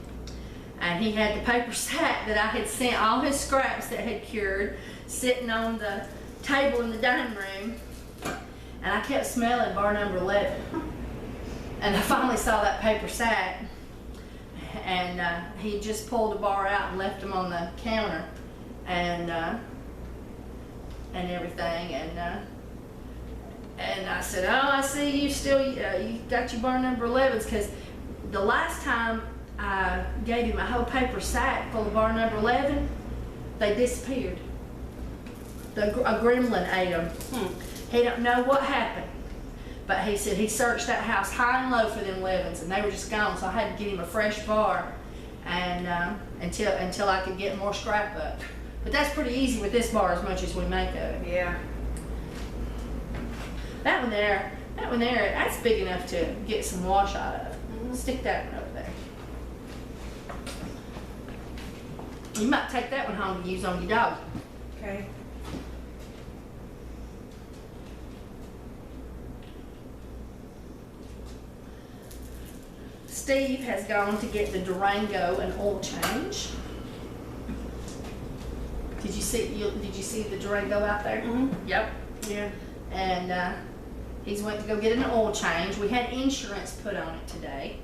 A: and he had the paper sack that I had sent all his scraps that had cured sitting on the table in the dining room, and I kept smelling bar number 11. And I finally saw that paper sack, and he just pulled a bar out and left them on the counter, and everything, and I said, oh, I see you still, you got your bar number 11s, because the last time I gave him a whole paper sack full of bar number 11, they disappeared. A gremlin ate them. He don't know what happened, but he said he searched that house high and low for them 11s, and they were just gone, so I had to get him a fresh bar, and until I could get more scrap up. But that's pretty easy with this bar as much as we make of it.
B: Yeah.
A: That one there, that's big enough to get some wash out of. Stick that one over there. You might take that one home to use on your dog.
B: Okay.
A: Steve has gone to get the Durango an oil change. Did you did you see the Durango out there?
B: Mm-hmm.
A: Yep.
B: Yeah.
A: And he's went to go get an oil change. We had insurance put on it today.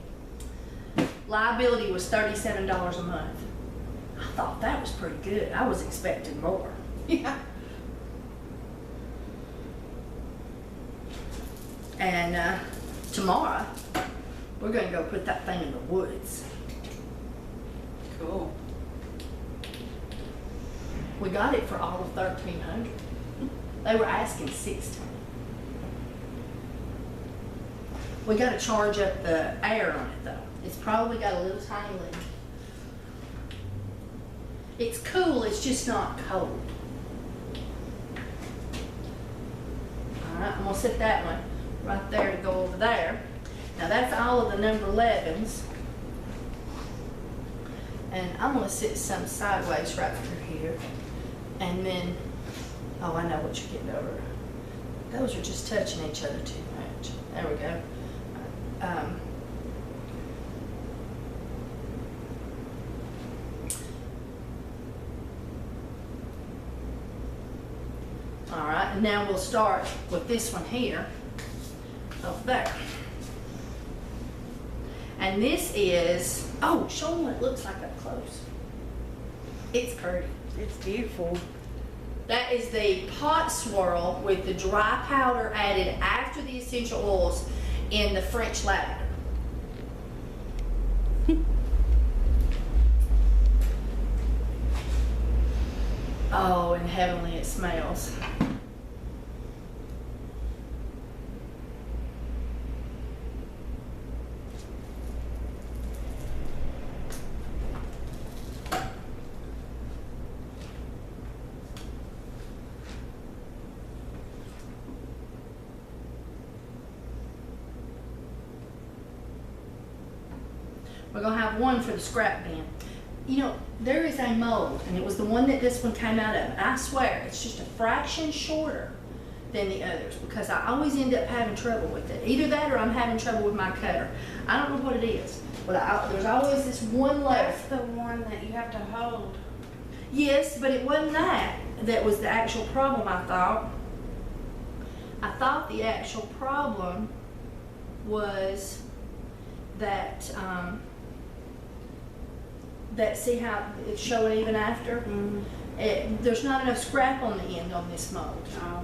A: Liability was $37 a month. I thought that was pretty good. I was expecting more.
B: Yeah.
A: And tomorrow, we're gonna go put that thing in the woods.
B: Cool.
A: We got it for all of $1,300. They were asking $1,600. We gotta charge up the air on it though. It's probably got a little tiny leak. It's cool, it's just not cold. Alright, I'm gonna set that one right there to go over there. Now that's all of the number 11s. And I'm gonna sit some sideways right through here. And then, oh, I know what you're getting over. Those are just touching each other too much. There we go. All right, and now we'll start with this one here, over there. And this is, oh, show them what it looks like up close. It's pretty.
B: It's beautiful.
A: That is the pot swirl with the dry powder added after the essential oils in the French lavender. Oh, and heavenly it smells. We're gonna have one for the scrap bin. You know, there is a mold, and it was the one that this one came out of. And I swear, it's just a fraction shorter than the others because I always end up having trouble with it. Either that or I'm having trouble with my cutter. I don't know what it is, but there's always this one
B: That's
A: left.
B: the one that you have to hold.
A: Yes, but it wasn't that was the actual problem, I thought. I thought the actual problem was that, see how it's showing even after?
B: Mm-hmm.
A: There's not enough scrap on the end on this mold.
B: Oh.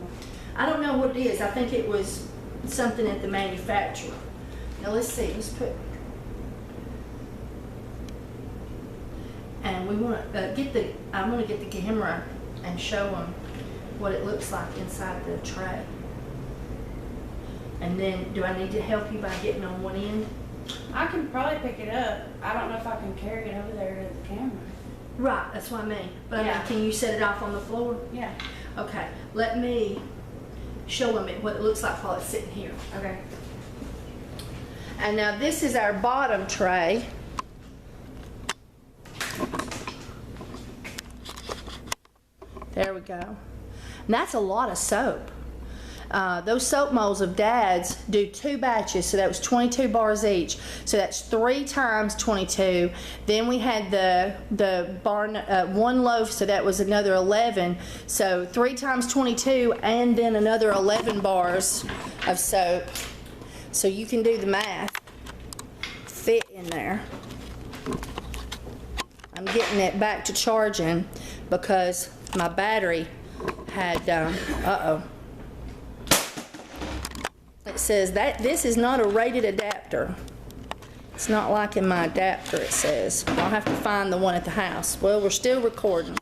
A: I don't know what it is. I think it was something at the manufacturer. Now let's see, let's put, and we want to I want to get the camera and show them what it looks like inside the tray. And then, do I need to help you by getting on one end?
B: I can probably pick it up. I don't know if I can carry it over there to the camera.
A: Right, that's what I mean. But I
B: Yeah.
A: mean, can you set it off on the floor?
B: Yeah.
A: Okay, let me show them what it looks like while it's sitting here.
B: Okay.
A: And now this is our bottom tray. There we go. And that's a lot of soap. Those soap molds of Dad's do 2 batches, so that was 22 bars each. So that's 3 times 22. Then we had the barn 1 loaf, so that was another 11. So 3 times 22, and then another 11 bars of soap. So you can do the math. Fit in there. I'm getting it back to charging because my battery had uh-oh. It says that this is not a rated adapter. It's not like in my adapter it says. I'll have to find the one at the house. Well, we're still recording.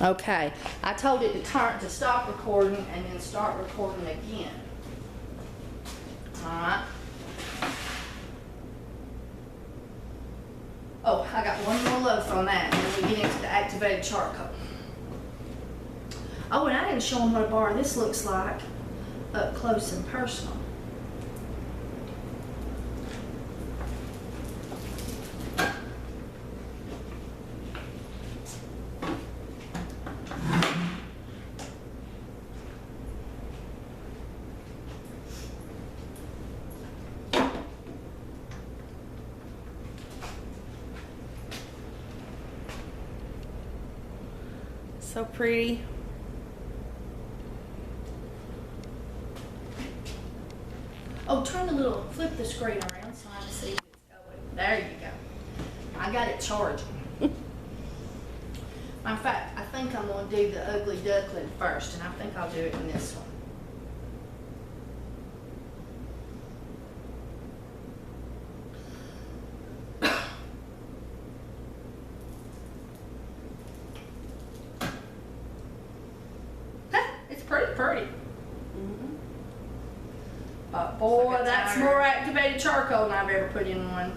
A: Okay, I told it to stop recording and then start recording again. Alright. Oh, I got one more loaf on that, and then we get into the activated charcoal. Oh, and I didn't show them what a bar of this looks like up close and personal.
B: So pretty.
A: Oh, flip the screen around so I can see if it's going. There you go. I got it charging. Matter of fact, I think I'm gonna do the ugly duckling first, and I think I'll do it in this one. It's pretty. Boy,
B: like a
A: that's
B: tiger.
A: more activated charcoal than I've ever put in one.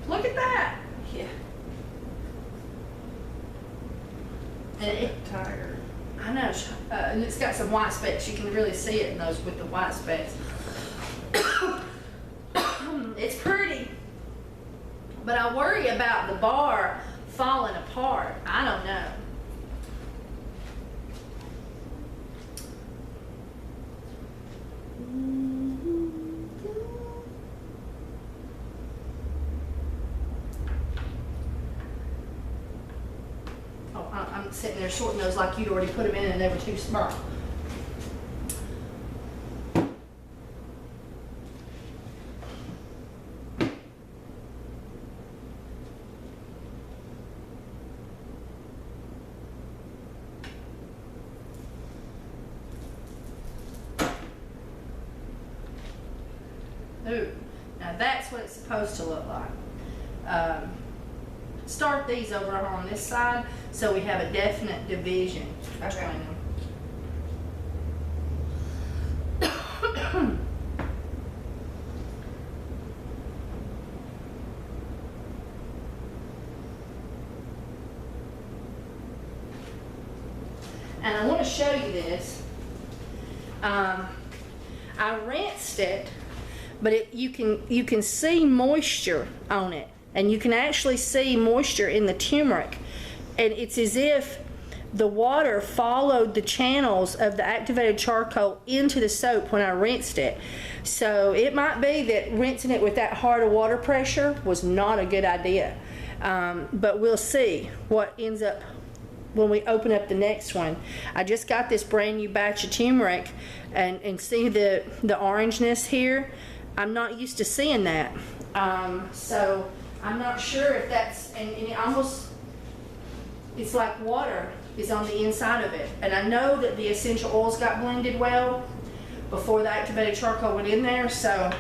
A: Look at that.
B: Yeah.
A: And
B: Tiger.
A: I know, and it's got some white specks. You can really see it in those with the white specks. It's pretty, but I worry about the bar falling apart. I don't know. I'm sitting there sorting those like you'd already put them in and they were too small. Ooh, now that's what it's supposed to look like. Start these over on this side so we have a definite division between them. And I want to show you this. I rinsed it, but you can see moisture on it. And you can actually see moisture in the turmeric. And it's as if the water followed the channels of the activated charcoal into the soap when I rinsed it. So it might be that rinsing it with that hard of water pressure was not a good idea. But we'll see what ends up when we open up the next one. I just got this brand new batch of turmeric, and see the orangeness here. I'm not used to seeing that. So I'm not sure if that's, and it almost, it's like water is on the inside of it. And I know that the essential oils got blended well before the activated charcoal went in there, so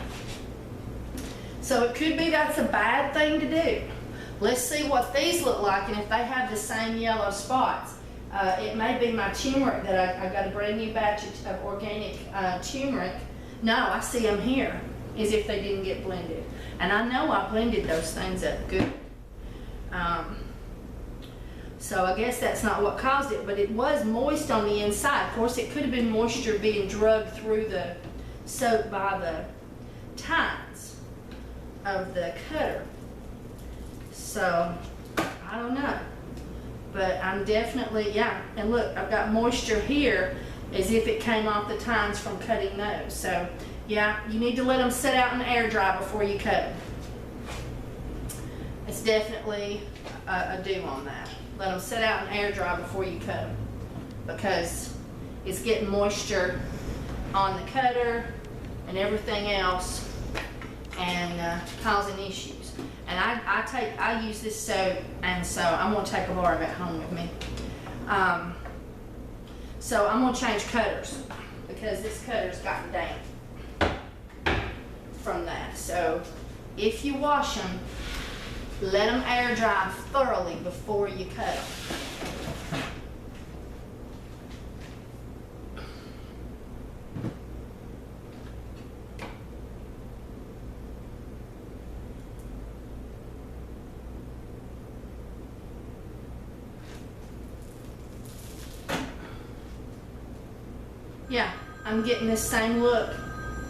A: it could be that's a bad thing to do. Let's see what these look like and if they have the same yellow spots. It may be my turmeric that I got a brand new batch of organic turmeric. No, I see them here as if they didn't get blended. And I know I blended those things up good. So I guess that's not what caused it, but it was moist on the inside. Of course, it could have been moisture being drugged through the soap by the tines of the cutter. So, I don't know. But I'm definitely, yeah. And look, I've got moisture here as if it came off the tines from cutting those. So, yeah, you need to let them sit out in the air dry before you cut them. It's definitely a do on that. Let them sit out in air dry before you cut them, because it's getting moisture on the cutter and everything else and causing issues. And I use this soap, and so I'm gonna take a bar of it home with me. So I'm gonna change cutters because this cutter's gotten damp from that. So if you wash them, let them air dry thoroughly before you cut them. Yeah, I'm getting this same look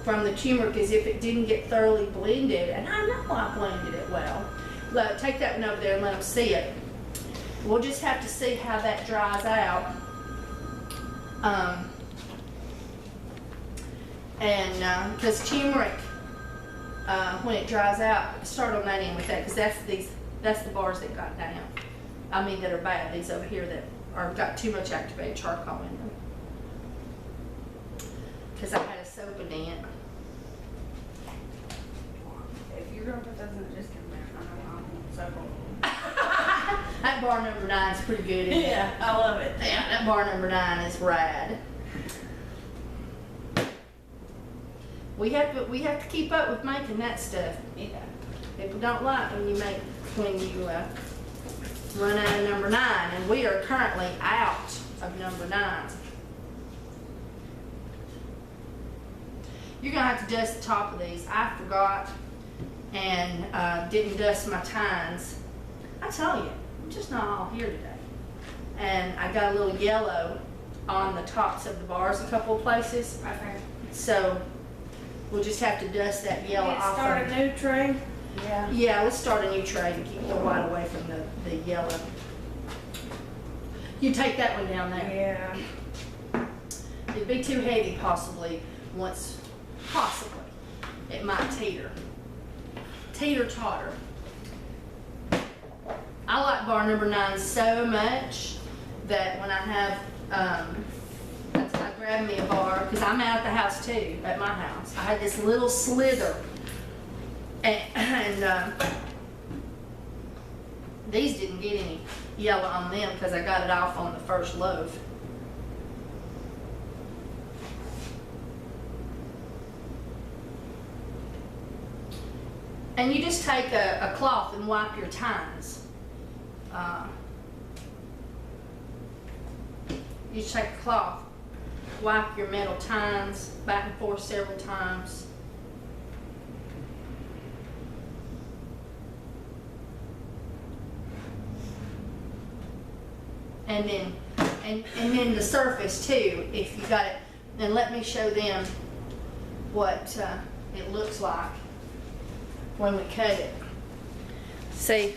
A: from the turmeric as if it didn't get thoroughly blended, and I know I blended it well. Take that one over there and let them see it. We'll just have to see how that dries out. Because turmeric, when it dries out, start on that end with that, because that's the bars that got down. I mean that are bad. These over here that or got too much activated charcoal in them. Because I had a soap in it.
B: If you're gonna put those in the discount bin, I know I want several.
A: That bar number 9 is pretty good, isn't it?
B: Yeah, I love it.
A: Yeah, that bar number 9 is rad. We have to keep up with making that stuff.
B: Yeah.
A: People don't like when you run out of number 9, and we are currently out of number 9. You're gonna have to dust the top of these. I forgot and didn't dust my tines. I tell you, I'm just not all here today. And I got a little yellow on the tops of the bars a couple of places.
B: Okay.
A: So we'll just have to dust that yellow
B: Let's
A: off.
B: start
A: of
B: a new tray. Yeah.
A: Yeah, let's start a new tray and keep the white away from the yellow. You take that one down there.
B: Yeah.
A: It'd be too heavy possibly. It might teeter. Teeter-totter. I like bar number 9 so much that when I have, I grab me a bar, because I'm out at the house too, at my house. I had this little slither. And these didn't get any yellow on them because I got it off on the first loaf. And you just take a cloth and wipe your tines. You just take a cloth, wipe your metal tines back and forth several times. And then the surface too, if you got it. And let me show them what it looks like when we cut it. See,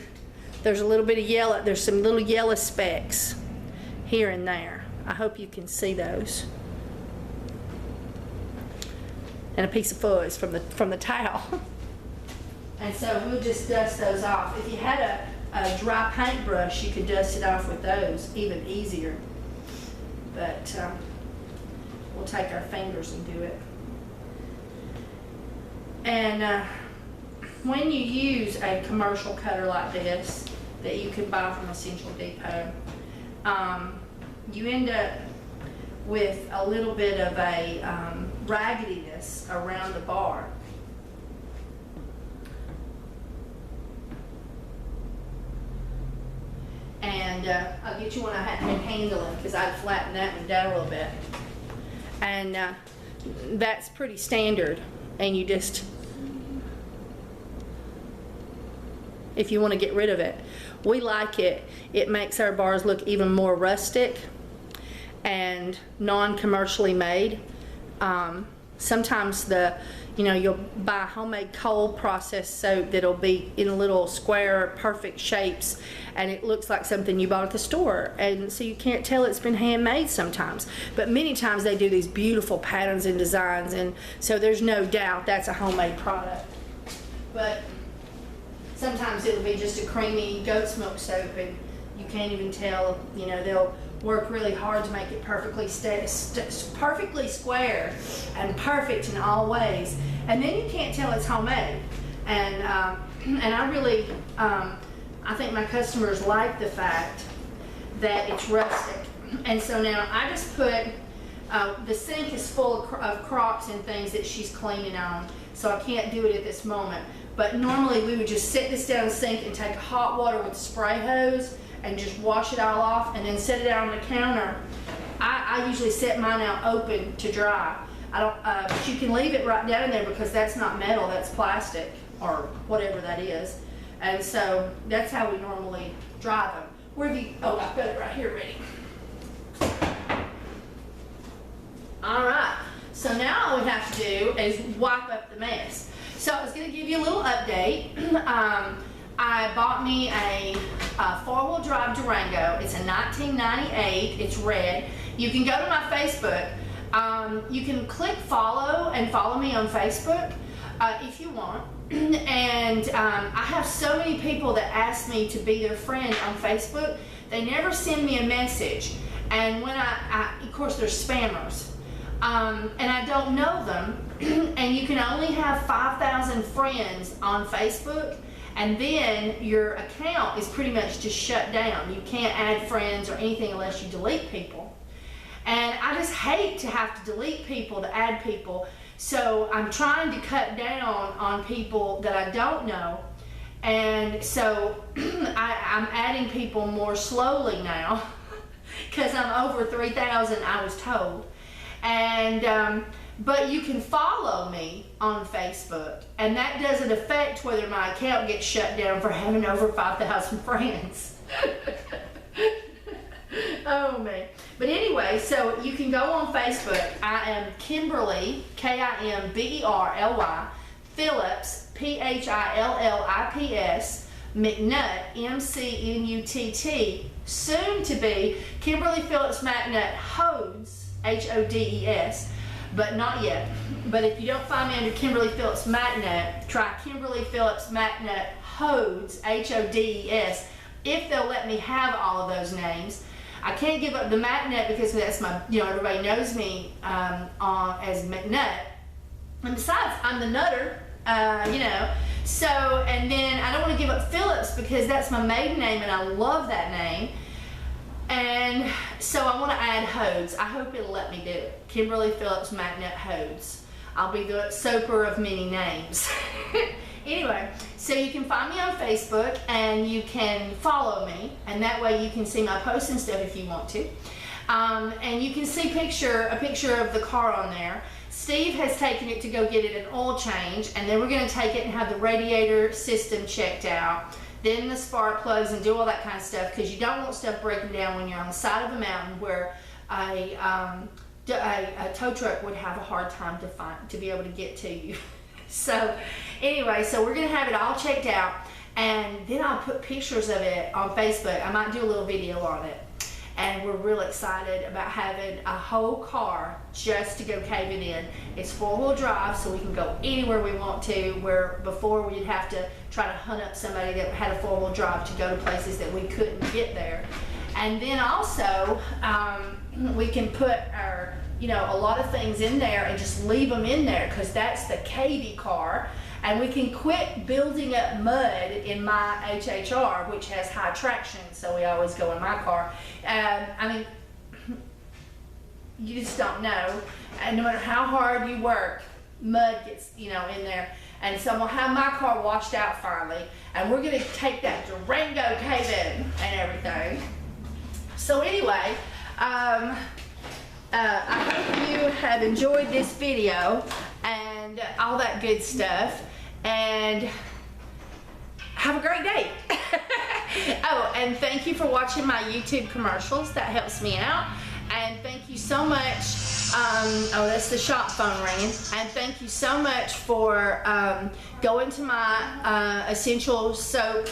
A: there's a little bit of yellow, there's some little yellow specks here and there. I hope you can see those. And a piece of fuzz from the towel. And so we'll just dust those off. If you had a dry paintbrush, you could dust it off with those even easier. But we'll take our fingers and do it. And when you use a commercial cutter like this that you can buy from Essential Depot, you end up with a little bit of a raggediness around the bar. And I'll get you one I hadn't been handling because I'd flattened that one down a little bit. And that's pretty standard. And you just, if you want to get rid of it. We like it. It makes our bars look even more rustic and non-commercially made. Sometimes you'll buy homemade cold processed soap that'll be in little square perfect shapes and it looks like something you bought at the store, and so you can't tell it's been handmade sometimes. But many times they do these beautiful patterns and designs, and so there's no doubt that's a homemade product. But sometimes it'll be just a creamy goat's milk soap and you can't even tell. They'll work really hard to make it perfectly perfectly square and perfect in all ways, and then you can't tell it's homemade. And I really I think my customers like the fact that it's rustic. And so now I just put the sink is full of Crocs and things that she's cleaning on, so I can't do it at this moment. But normally we would just set this down the sink and take hot water with a spray hose and just wash it all off and then set it out on the counter. I usually set mine out open to dry. I don't. But you can leave it right down in there because that's not metal, that's plastic or whatever that is. And so that's how we normally dry them. Oh, I've got it right here ready. All right. So now all we have to do is wipe up the mess. So I was going to give you a little update. I bought me a four-wheel drive Durango. It's a 1998. It's red. You can go to my Facebook. You can click follow and follow me on Facebook if you want. And I have so many people that ask me to be their friend on Facebook they never send me a message. And when of course, they're spammers. And I don't know them. And you can only have 5,000 friends on Facebook. And then your account is pretty much just shut down. You can't add friends or anything unless you delete people. And I just hate to have to delete people to add people. So I'm trying to cut down on people that I don't know. And so I'm adding people more slowly now because I'm over 3,000, I was told. And but you can follow me on Facebook, and that doesn't affect whether my account gets shut down for having over 5,000 friends. Oh man. But anyway, so you can go on Facebook. I am Kimberly, Kimberly, Phillips, Phillips, McNutt, MCNUTT, soon to be Kimberly Phillips McNutt Hodes, Hodes, but not yet. But if you don't find me under Kimberly Phillips McNutt, try Kimberly Phillips McNutt Hodes, Hodes, if they'll let me have all of those names. I can't give up the McNutt because that's my, everybody knows me as McNutt. And besides, I'm the Nutter, So, and then I don't want to give up Phillips because that's my maiden name and I love that name. And so I want to add Hodes. I hope it'll let me do it. Kimberly Phillips McNutt Hodes. I'll be the soaper of many names. Anyway, so you can find me on Facebook and you can follow me, and that way you can see my posts and stuff if you want to. And you can see a picture of the car on there. Steve has taken it to go get it an oil change, and then we're going to take it and have the radiator system checked out, then the spark plugs, and do all that kind of stuff, because you don't want stuff breaking down when you're on the side of a mountain where a tow truck would have a hard time to be able to get to you. So anyway, so we're going to have it all checked out, and then I'll put pictures of it on Facebook. I might do a little video on it. And we're real excited about having a whole car just to go caving in. It's 4-wheel drive, so we can go anywhere we want to, where before we'd have to try to hunt up somebody that had a 4-wheel drive to go to places that we couldn't get there. And then also, we can put our, a lot of things in there and just leave them in there, because that's the cavey car. And we can quit building up mud in my HHR, which has high traction, so we always go in my car. You just don't know. And no matter how hard you work, mud gets, in there. And so I'm gonna have my car washed out finally, and we're gonna take that Durango cave-in and everything. So anyway, I hope you have enjoyed this video and all that good stuff. And have a great day. Oh, and thank you for watching my YouTube commercials. That helps me out. And thank you so much. Oh, that's the shop phone ringing. And thank you so much for going to my Essential Soap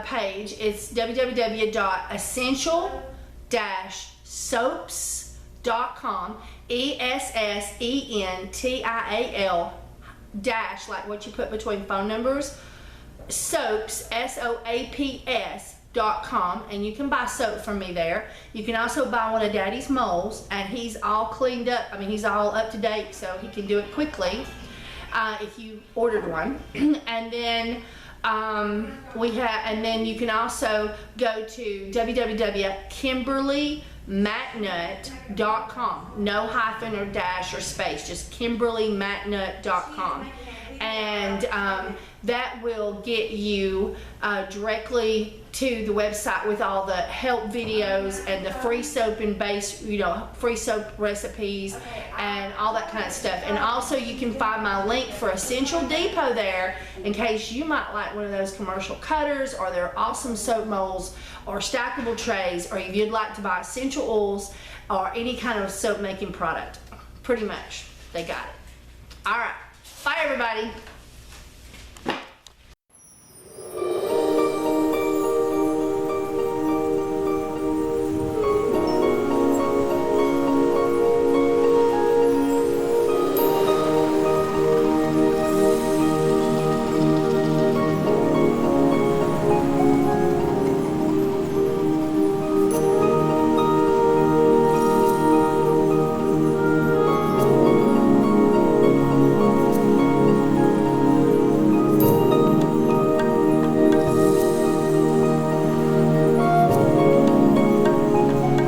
A: page. It's www.essential-soaps.com. ESSENTIAL dash, like what you put between phone numbers, soaps, SOAPS.com, and you can buy soap from me there. You can also buy one of Daddy's moles, and he's all cleaned up. He's all up to date, so he can do it quickly if you ordered one. And then and then you can also go to www.KimberlyMcNutt.com. No hyphen or dash or space, just KimberlyMcNutt.com. And that will get you directly to the website with all the help videos and the free soap and base, free soap recipes and all that kind of stuff. And also you can find my link for Essential Depot there in case you might like one of those commercial cutters, or their awesome soap molds, or stackable trays, or if you'd like to buy essential oils or any kind of soap making product. Pretty much, they got it. All right, bye everybody.